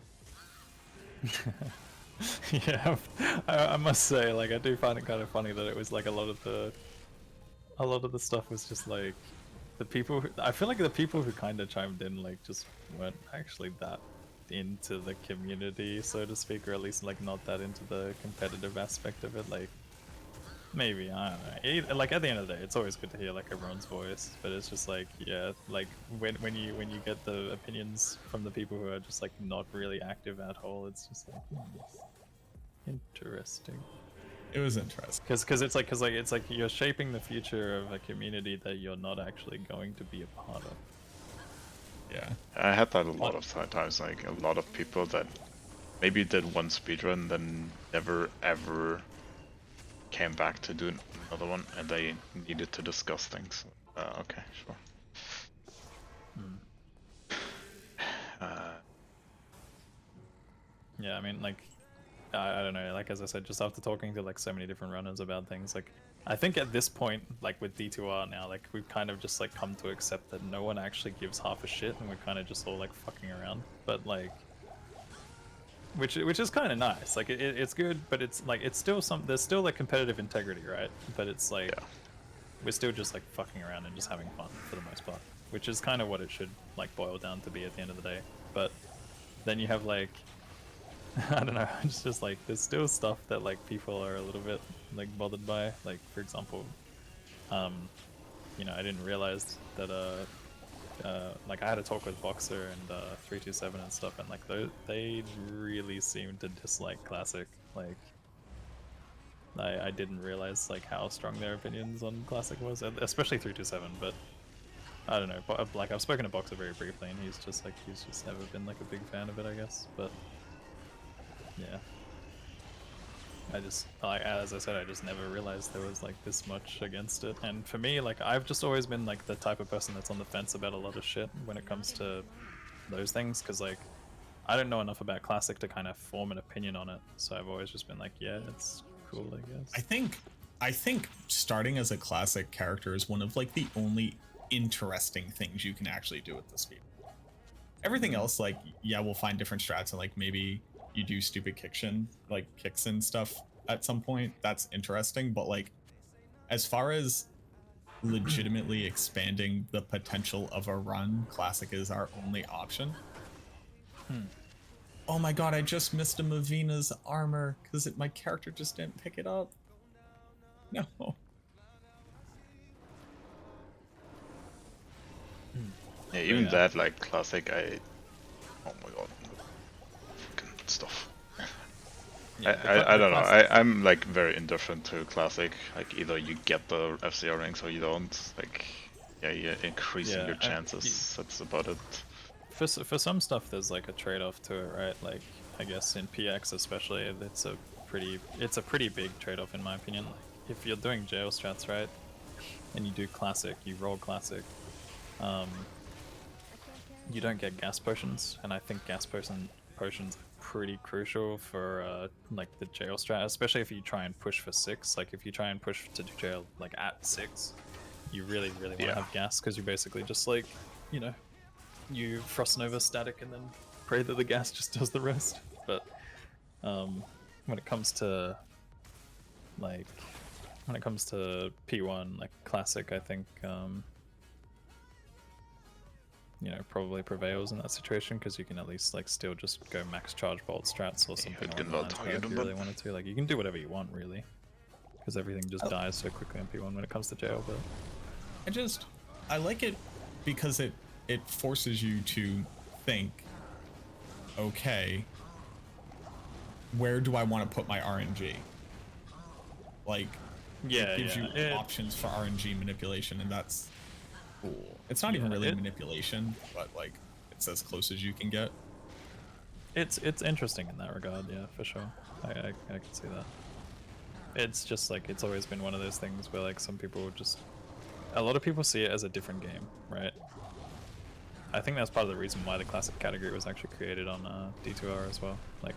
Yeah, I must say, like, I do find it kind of funny that it was like a lot of the stuff was just like the people. I feel like the people who kind of chimed in like just weren't actually that into the community, so to speak, or at least like not that into the competitive aspect of it. Like, maybe, I don't know. Like, at the end of the day, it's always good to hear like everyone's voice, but it's just like, yeah, like when you get the opinions from the people who are just like not really active at all, it's just like, interesting. It was interesting. Because it's like you're shaping the future of a community that you're not actually going to be a part of. Yeah. I had that a lot of times, like a lot of people that maybe did one speedrun, then never ever came back to do another one, and they needed to discuss things. Okay, sure. Yeah, I mean, like, I don't know, like, as I said, just after talking to like so many different runners about things, like, I think at this point, like with D2R now, like we've kind of just like come to accept that no one actually gives half a shit, and we're kind of just all like fucking around. But like, which is kind of nice. Like it's good, but it's like it's still there's still like competitive integrity, right? But it's like we're still just like fucking around and just having fun for the most part, which is kind of what it should like boil down to be at the end of the day. But then you have like, I don't know, it's just like there's still stuff that like people are a little bit like bothered by. Like, for example, you know, I didn't realize that like I had a talk with Boxer and 327 and stuff, and like they really seemed to dislike Classic. Like, I didn't realize like how strong their opinions on Classic was, especially 327. But I don't know, but like I've spoken to Boxer very briefly, and he's just never been like a big fan of it, I guess. But yeah, I just, like, as I said, I just never realized there was like this much against it. And for me, like, I've just always been like the type of person that's on the fence about a lot of shit when it comes to those things, because like I don't know enough about Classic to kind of form an opinion on it. So I've always just been like, yeah, it's cool, I guess. I think I think starting as a classic character is one of like the only interesting things you can actually do with the speed. Everything else, like, yeah, we'll find different strats and like maybe you do stupid kicks and stuff at some point. That's interesting, but like as far as legitimately expanding the potential of a run, classic is our only option. Oh my god, I just missed a Mavina's armor because my character just didn't pick it up. No. Yeah, even Yeah. that, like, classic, oh my god. Fucking stuff. I don't know. I'm like very indifferent to classic. Like either you get the FCR rings or you don't. Like, yeah, you're increasing your chances. That's about it. For some stuff, there's like a trade-off to it, right? Like, I guess in PX especially, it's a pretty big trade-off in my opinion. Like, if you're doing jail strats, right, and you do classic, you roll classic, you don't get gas potions, and I think gas potions are pretty crucial for like the jail strat, especially if you try and push for 6. Like if you try and push to do jail like at 6, you really want to have gas, because you basically just like, you know, you Frost Nova static and then pray that the gas just does the rest. But when it comes to P1, like classic, I think you know, probably prevails in that situation, because you can at least like still just go max charge bolt strats or something along the lines if you really wanted to. Like you can do whatever you want really, because everything just dies so quickly in P1 when it comes to jail. But I like it because it forces you to think, okay, where do I want to put my RNG? Like, it gives you options for RNG manipulation, and that's cool. It's not even really manipulation, but like it's as close as you can get. It's interesting in that regard, yeah, for sure. I can see that. It's just like, it's always been one of those things where like some people just, a lot of people see it as a different game, right? I think that's part of the reason why the classic category was actually created on D2R as well. Like,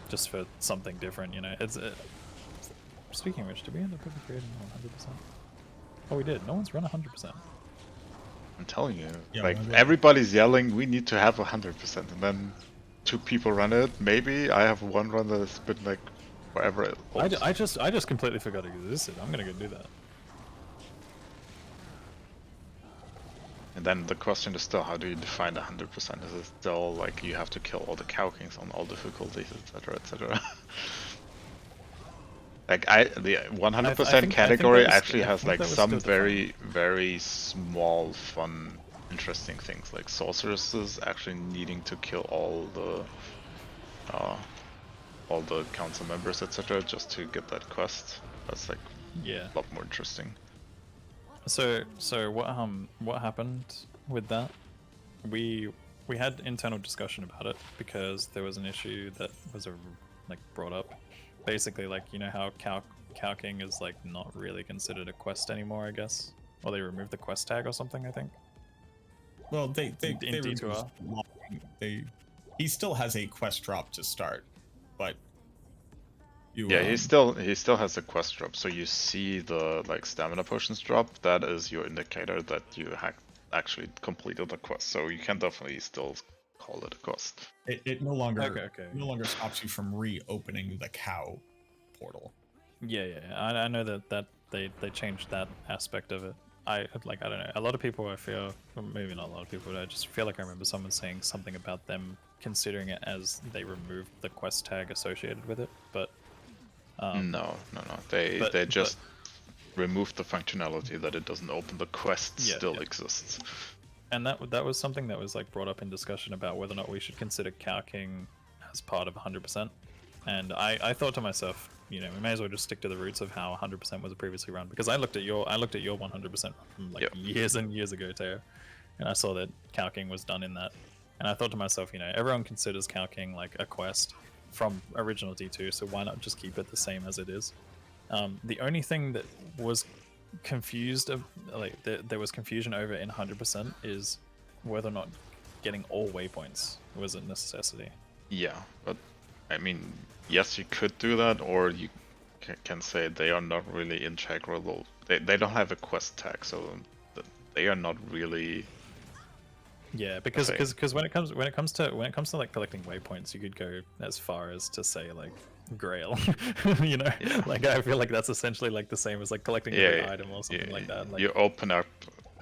just for something different, you know. Speaking of which, did we end up ever creating 100%? Oh, we did. No one's run 100%. I'm telling you, Yeah, like everybody's yelling, we need to have 100%, and then 2 people run it. Maybe I have one run that has been like forever. I just completely forgot it existed. I'm gonna go do that. And then the question is still, how do you define 100%? Is it still like you have to kill all the cow kings on all difficulties, etc., etc.? Like the 100% category actually has like some very small, fun, interesting things, like sorceresses actually needing to kill all the council members, etc., just to get that quest. That's like a lot more interesting. So what happened with that? We had internal discussion about it because there was an issue that was brought up. Basically, like, you know how Cow King is like not really considered a quest anymore, I guess, or they removed the quest tag or something, I think. Well, they D2R. He still has a quest drop to start, but he still has a quest drop. So you see the like stamina potions drop. That is your indicator that you actually completed the quest. So you can definitely still call it a quest. It no longer no longer stops you from reopening the cow portal. Yeah. I know that they changed that aspect of it. I don't know. A lot of people, I feel, or maybe not a lot of people, but I just feel like I remember someone saying something about them considering it as they removed the quest tag associated with it. But no. They just removed the functionality that it doesn't open. The quest still exists. And that was something that was like brought up in discussion about whether or not we should consider Cow King as part of 100%. And I thought to myself, you know, we may as well just stick to the roots of how 100% was previously run, because I looked at your 100% from like years and years ago, Teo, and I saw that Cow King was done in that. And I thought to myself, you know, everyone considers Cow King like a quest from original D2, so why not just keep it the same as it is? The only thing that was confused, there was confusion over in 100% is whether or not getting all waypoints was a necessity. Yeah, but I mean, yes, you could do that, or you can say they are not really integrable. They don't have a quest tag, so they are not really. Yeah, because thing. when it comes to like collecting waypoints, you could go as far as to say like Grail, you know, Yeah. like I feel like that's essentially like the same as like collecting every item or something like that. Like, You open up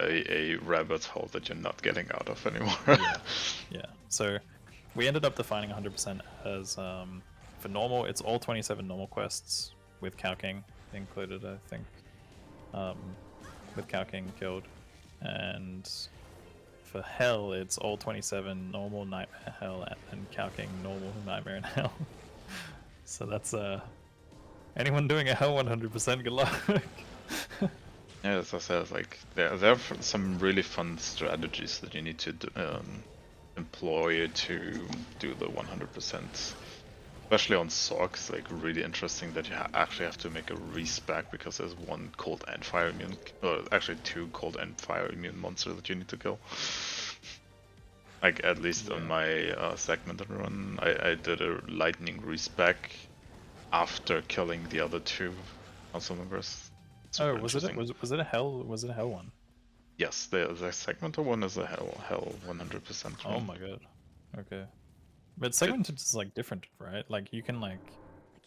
a rabbit hole that you're not getting out of anymore. yeah. So we ended up defining 100% as for normal, it's all 27 normal quests with Cow King included, I think, with Cow King killed, and for Hell, it's all 27 normal, Nightmare, Hell, and Cow King normal, Nightmare, and Hell. So that's anyone doing a Hell 100%, good luck. Yeah, as I said, like there are some really fun strategies that you need to employ to do the 100%. Especially on Sork, it's like really interesting that you actually have to make a respec because there's one cold and fire immune, or actually two cold and fire immune monsters that you need to kill. Like at least on my segmented run, I did a lightning respec after killing the other two council members. Oh, was it a Hell? Was it a Hell one? Yes, the segmented one is a hell 100%. Oh my god. Okay. But segmented is like different, right? Like you can like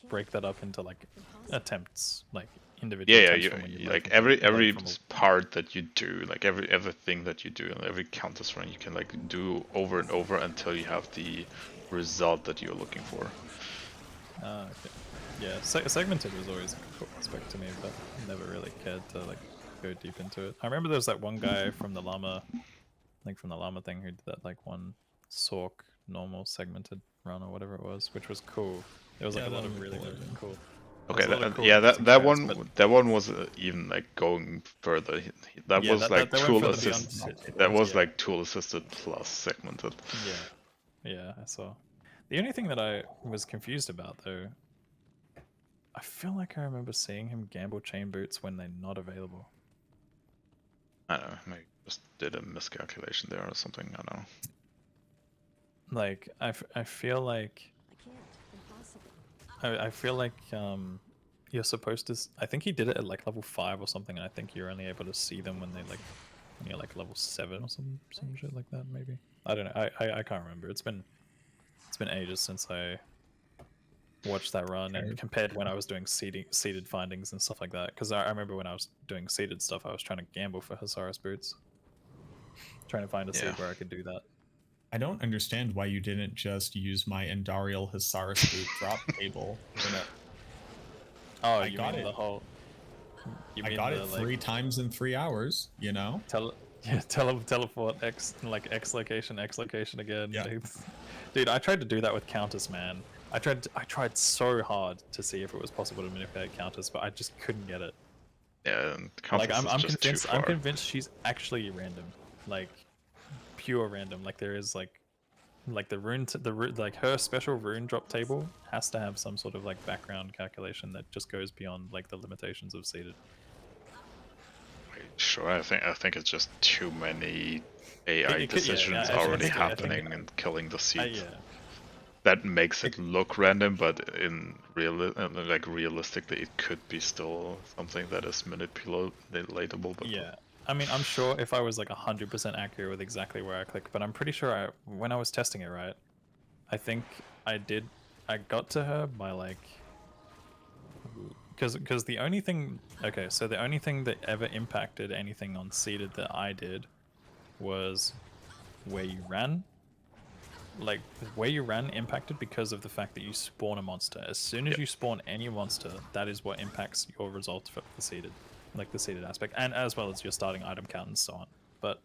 break that up into like attempts, like individual Yeah, attempts you, from when you like break every from part that you do, like everything that you do, and every counter run, you can like do over and over until you have the result that you're looking for. Okay. Yeah, segmented was always a cool aspect to me, but I never really cared to like go deep into it. I remember there was that one guy from the llama, like from the llama thing, who did that like one Sork normal segmented run or whatever it was, which was cool. There was like a lot of really cool. Okay, Cool interesting that strats, one that one was even like going further. That yeah, was like that went tool further assist. beyond That was yeah. like tool assisted plus segmented. Yeah, I saw. The only thing that I was confused about though, I feel like I remember seeing him gamble chain boots when they're not available. I don't know, maybe just did a miscalculation there or something. I don't know. Like I feel like I can't. Impossible. I feel like you're supposed to. I think he did it at like level 5 or something, and I think you're only able to see them when they like when you're like level 7 or some shit like that. Maybe I don't know. I can't remember. It's been ages since I watched that run and compared when I was doing seeded findings and stuff like that. Because I remember when I was doing seeded stuff, I was trying to gamble for Hasaris boots, trying to find a seed where I could do that. I don't understand why you didn't just use my Endariel Hasaris boot drop table. Oh, I you got mean it. the whole? You I mean got the, it like, 3 times in 3 hours, you know? Teleport X location again. Yeah. Dude, I tried to do that with Countess, man. I tried so hard to see if it was possible to manipulate Countess, but I just couldn't get it. Yeah, and Like Countess is just too far. I'm convinced she's actually random, like pure random. Like there is like the rune, like her special rune drop table has to have some sort of like background calculation that just goes beyond like the limitations of seeded. Sure, I think it's just too many AI decisions I already think happening and killing the seed. yeah. That makes it look random, but in realistically, it could be still something that is manipulatable. But Yeah, I mean, I'm sure if I was like 100% accurate with exactly where I click, but I'm pretty sure when I was testing it, right, I think I got to her by like, because the only thing, okay, so the only thing that ever impacted anything on seeded that I did was where you ran. Like, where you ran impacted because of the fact that you spawn a monster. As soon as you spawn any monster, that is what impacts your results for the seeded. Like the seeded aspect, and as well as your starting item count and so on. But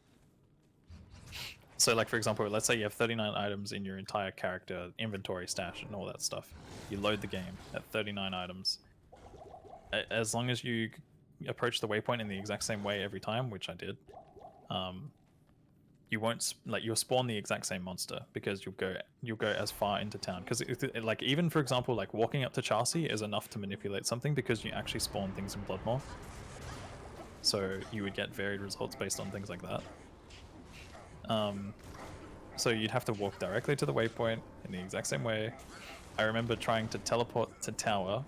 so, like for example, let's say you have 39 items in your entire character inventory stash and all that stuff. You load the game at 39 items. As long as you approach the waypoint in the exact same way every time, which I did, you won't you'll spawn the exact same monster because you'll go as far into town. Because like even for example, like walking up to Chelsea is enough to manipulate something because you actually spawn things in Bloodmoth. So you would get varied results based on things like that. So you'd have to walk directly to the waypoint in the exact same way. I remember trying to teleport to tower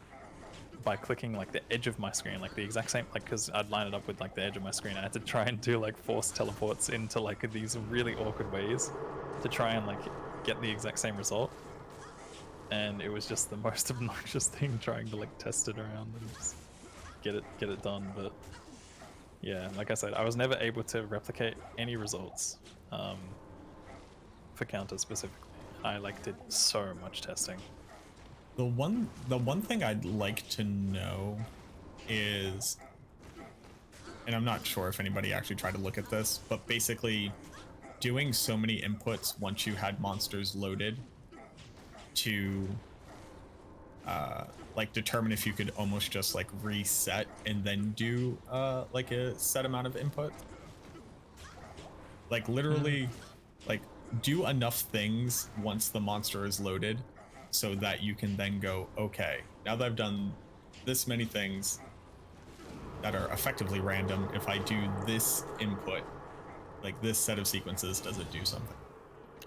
by clicking like the edge of my screen, like the exact same, like because I'd line it up with like the edge of my screen. I had to try and do like force teleports into like these really awkward ways to try and like get the exact same result. And it was just the most obnoxious thing trying to like test it around and just get it done. But yeah, like I said, I was never able to replicate any results for counter specifically. I like did so much testing. The one thing I'd like to know is, and I'm not sure if anybody actually tried to look at this, but basically doing so many inputs once you had monsters loaded to like determine if you could almost just like reset and then do like a set amount of input. Like literally like do enough things once the monster is loaded so that you can then go, okay, now that I've done this many things that are effectively random, if I do this input, like this set of sequences, does it do something?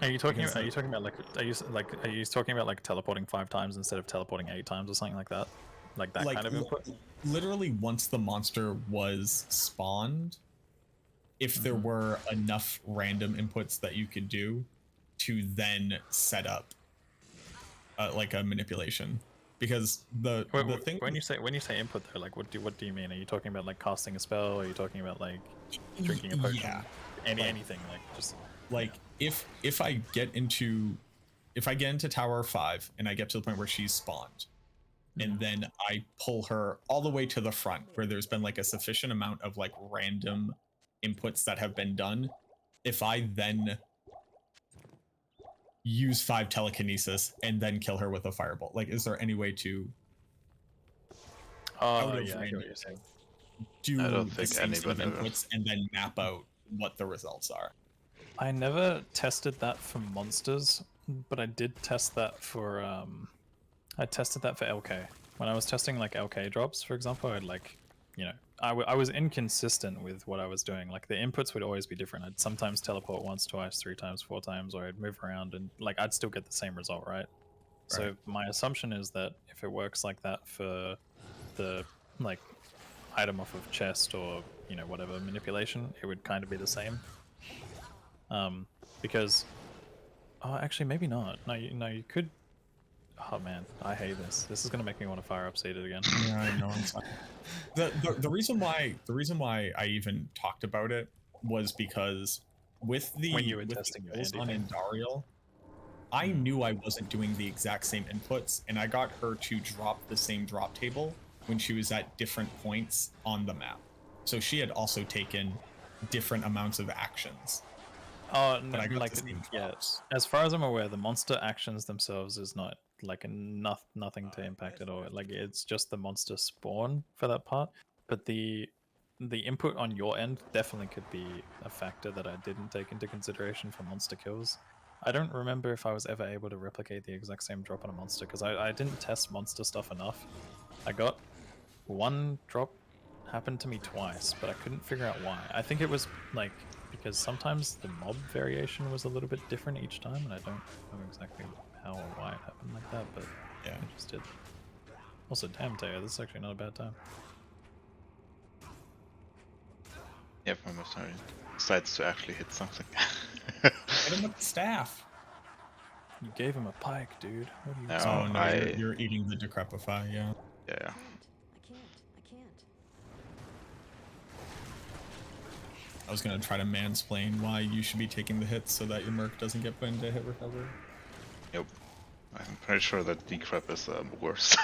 Are you talking about like teleporting 5 times instead of teleporting 8 times or something like that? Like that kind of input? Literally once the monster was spawned, if there were enough random inputs that you could do to then set up like a manipulation, because the thing when you say input though, like what do you mean? Are you talking about like casting a spell? Are you talking about like drinking a potion? Yeah, anything like just like if I get into Tower 5 and I get to the point where she's spawned, and then I pull her all the way to the front where there's been like a sufficient amount of like random inputs that have been done, if I then use 5 telekinesis and then kill her with a firebolt, like is there any way to oh yeah, I get what you're saying. do I don't the think same set of anybody inputs and then map out what the results are? I never tested that for monsters, but I did test that for I tested that for LK. When I was testing like LK drops, for example, I'd like, you know, I was inconsistent with what I was doing. Like the inputs would always be different. I'd sometimes teleport once, twice, 3 times, 4 times, or I'd move around and like I'd still get the same result, right? So my assumption is that if it works like that for the like item off of chest or, you know, whatever manipulation, it would kind of be the same. Because oh, actually maybe not. No, you could. Oh man, I hate this. This is gonna make me want to fire up Seated again. Yeah, I know. The reason why I even talked about it was because with the When you were testing your on Indariel, I knew I wasn't doing the exact same inputs, and I got her to drop the same drop table when she was at different points on the map. So she had also taken different amounts of actions. Oh, no, But I got like the same yeah. drops. As far as I'm aware, the monster actions themselves is not like nothing to impact at all. Like it's just the monster spawn for that part. But the input on your end definitely could be a factor that I didn't take into consideration for monster kills. I don't remember if I was ever able to replicate the exact same drop on a monster because I didn't test monster stuff enough. I got one drop happened to me twice, but I couldn't figure out why. I think it was like because sometimes the mob variation was a little bit different each time, and I don't know exactly how or why it happened like that, but yeah, it just did. Also, damn, Teo, this is actually not a bad time. Yep, my mercenary decides to actually hit something. Hit him with the staff. You gave him a pike, dude. What are you No, Oh no, I- you're eating the Decrepify, yeah. Yeah. I can't. I was gonna try to mansplain why you should be taking the hits so that your merc doesn't get put into hit recovery. Yep. I'm pretty sure that decrep is worse.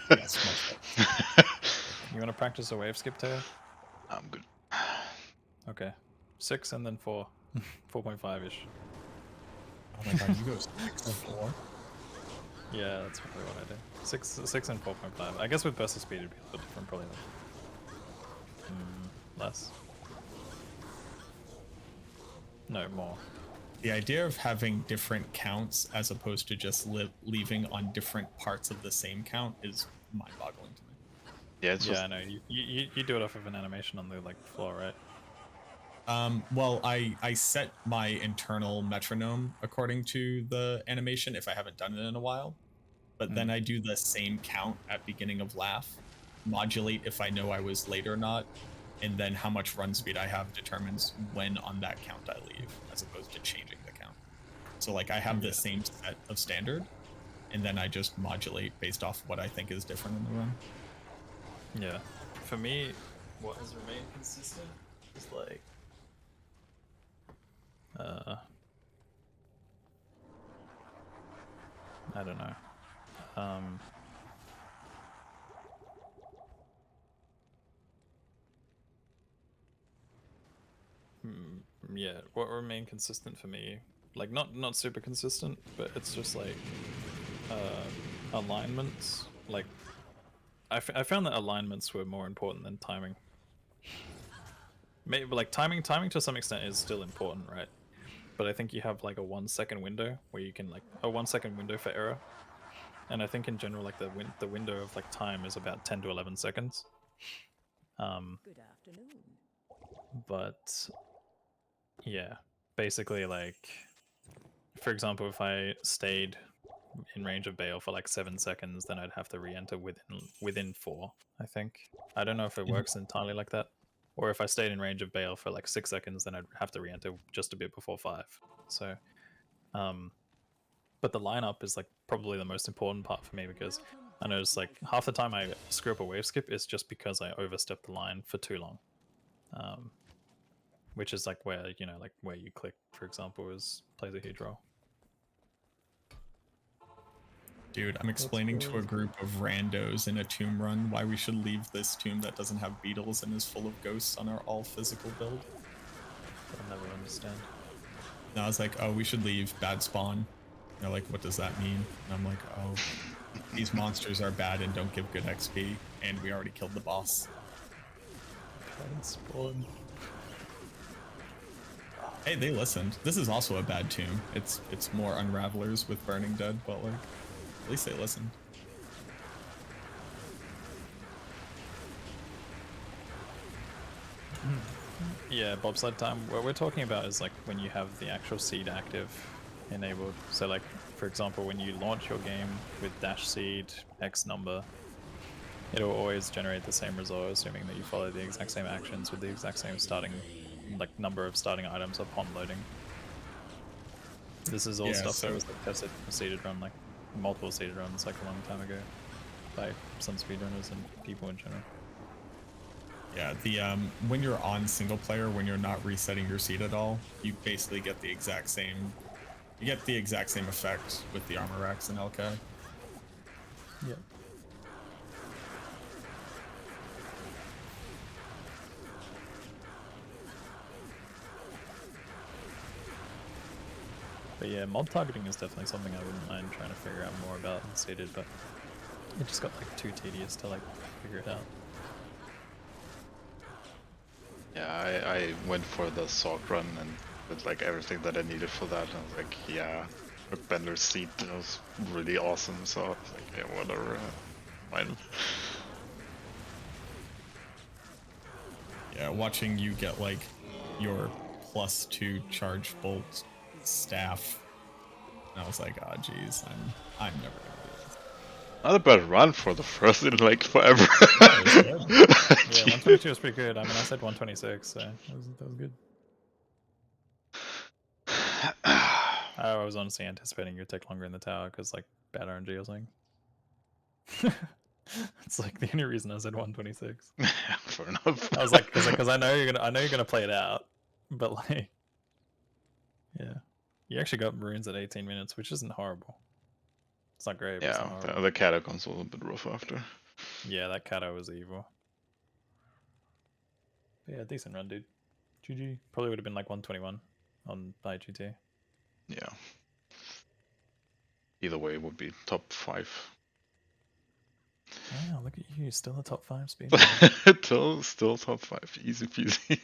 Yes, You want to practice a wave skip, Teo? I'm good. Okay. 6 and then 4. 4.5-ish. oh my god, you go 6 to 4. Yeah, that's probably what I do. 6 and 4.5. I guess with burst of speed it'd be a little different, probably like, less. No, more. The idea of having different counts as opposed to just leaving on different parts of the same count is mind-boggling to me. Yeah, it's just Yeah, I know. You do it off of an animation on the like floor, right? Well, I set my internal metronome according to the animation if I haven't done it in a while, but then I do the same count at beginning of laugh, modulate if I know I was late or not, and then how much run speed I have determines when on that count I leave, as opposed to changing the count. So like I have the same set of standard, and then I just modulate based off what I think is different in the run. Yeah. For me, what has remained consistent is like I don't know. Yeah, what remained consistent for me, like not super consistent, but it's just like alignments. Like I found that alignments were more important than timing. Maybe like timing to some extent is still important, right? But I think you have like a 1 second window where you can like a 1 second window for error, and I think in general like the window of like time is about 10 to 11 seconds. Good afternoon. But yeah, basically like, for example, if I stayed in range of Bale for like 7 seconds, then I'd have to re-enter within 4, I think. I don't know if it works entirely like that. Or if I stayed in range of Bale for like 6 seconds, then I'd have to re-enter just a bit before 5. So, but the lineup is like probably the most important part for me, because I notice like half the time I screw up a wave skip is just because I overstep the line for too long. Which is like where, you know, like where you click, for example, plays a huge role. Dude, I'm explaining to a group of randos in a tomb run why we should leave this tomb that doesn't have beetles and is full of ghosts on our all-physical build. I'll never understand. And I was like, oh, we should leave, bad spawn. And they're like, what does that mean? And I'm like, oh, these monsters are bad and don't give good XP, and we already killed the boss. Bad spawn. Hey, they listened. This is also a bad tomb. It's more Unravelers with Burning Dead, but like, at least they listened. Yeah, bobsled time. What we're talking about is like when you have the actual seed active enabled. So like, for example, when you launch your game with dash seed X number, it'll always generate the same result, assuming that you follow the exact same actions with the exact same starting, like, number of starting items upon loading. This is all stuff that was like tested for seeded run, like multiple seeded runs, like a long time ago, by some speedrunners and people in general. Yeah, the when you're on single player, when you're not resetting your seed at all, you basically get the exact same. You get the exact same effect with the armor racks in LK. Yep. But yeah, mob targeting is definitely something I wouldn't mind trying to figure out more about than seeded, but it just got like too tedious to like figure it out. Yeah, I went for the Sork run and did like everything that I needed for that. And I was like, yeah, Bender's seed was really awesome, so I was like, yeah, whatever, fine. Yeah, watching you get like your +2 charge bolt staff, and I was like, oh geez, I'm never gonna do this. Not a bad run for the first in like forever. Yeah, 122 was pretty good. I mean, I said 126, so that was good. I was honestly anticipating you would take longer in the tower because like bad RNG or something. It's like the only reason I said 126. Fair enough. I was like, because I know you're gonna play it out, but like, yeah, you actually got runes at 18 minutes, which isn't horrible. It's not great. But Yeah, it's not the catacombs was a bit rough after. Yeah, that Kato was evil. But yeah, decent run, dude. GG. Probably would have been like 121 on IGT. Yeah. Either way, it would be top 5. Wow, look at you, still a top 5 speed. Still top 5, easy peasy.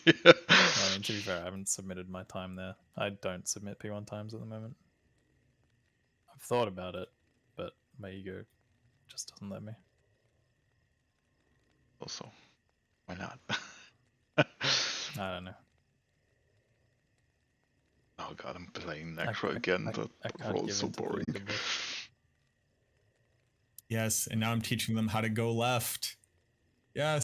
I mean, to be fair, I haven't submitted my time there. I don't submit P1 times at the moment. I've thought about it, but my ego just doesn't let me. Also, why not? I don't know. Oh god, I'm playing Necro again. That role is so boring. Yes, and now I'm teaching them how to go left. Yes.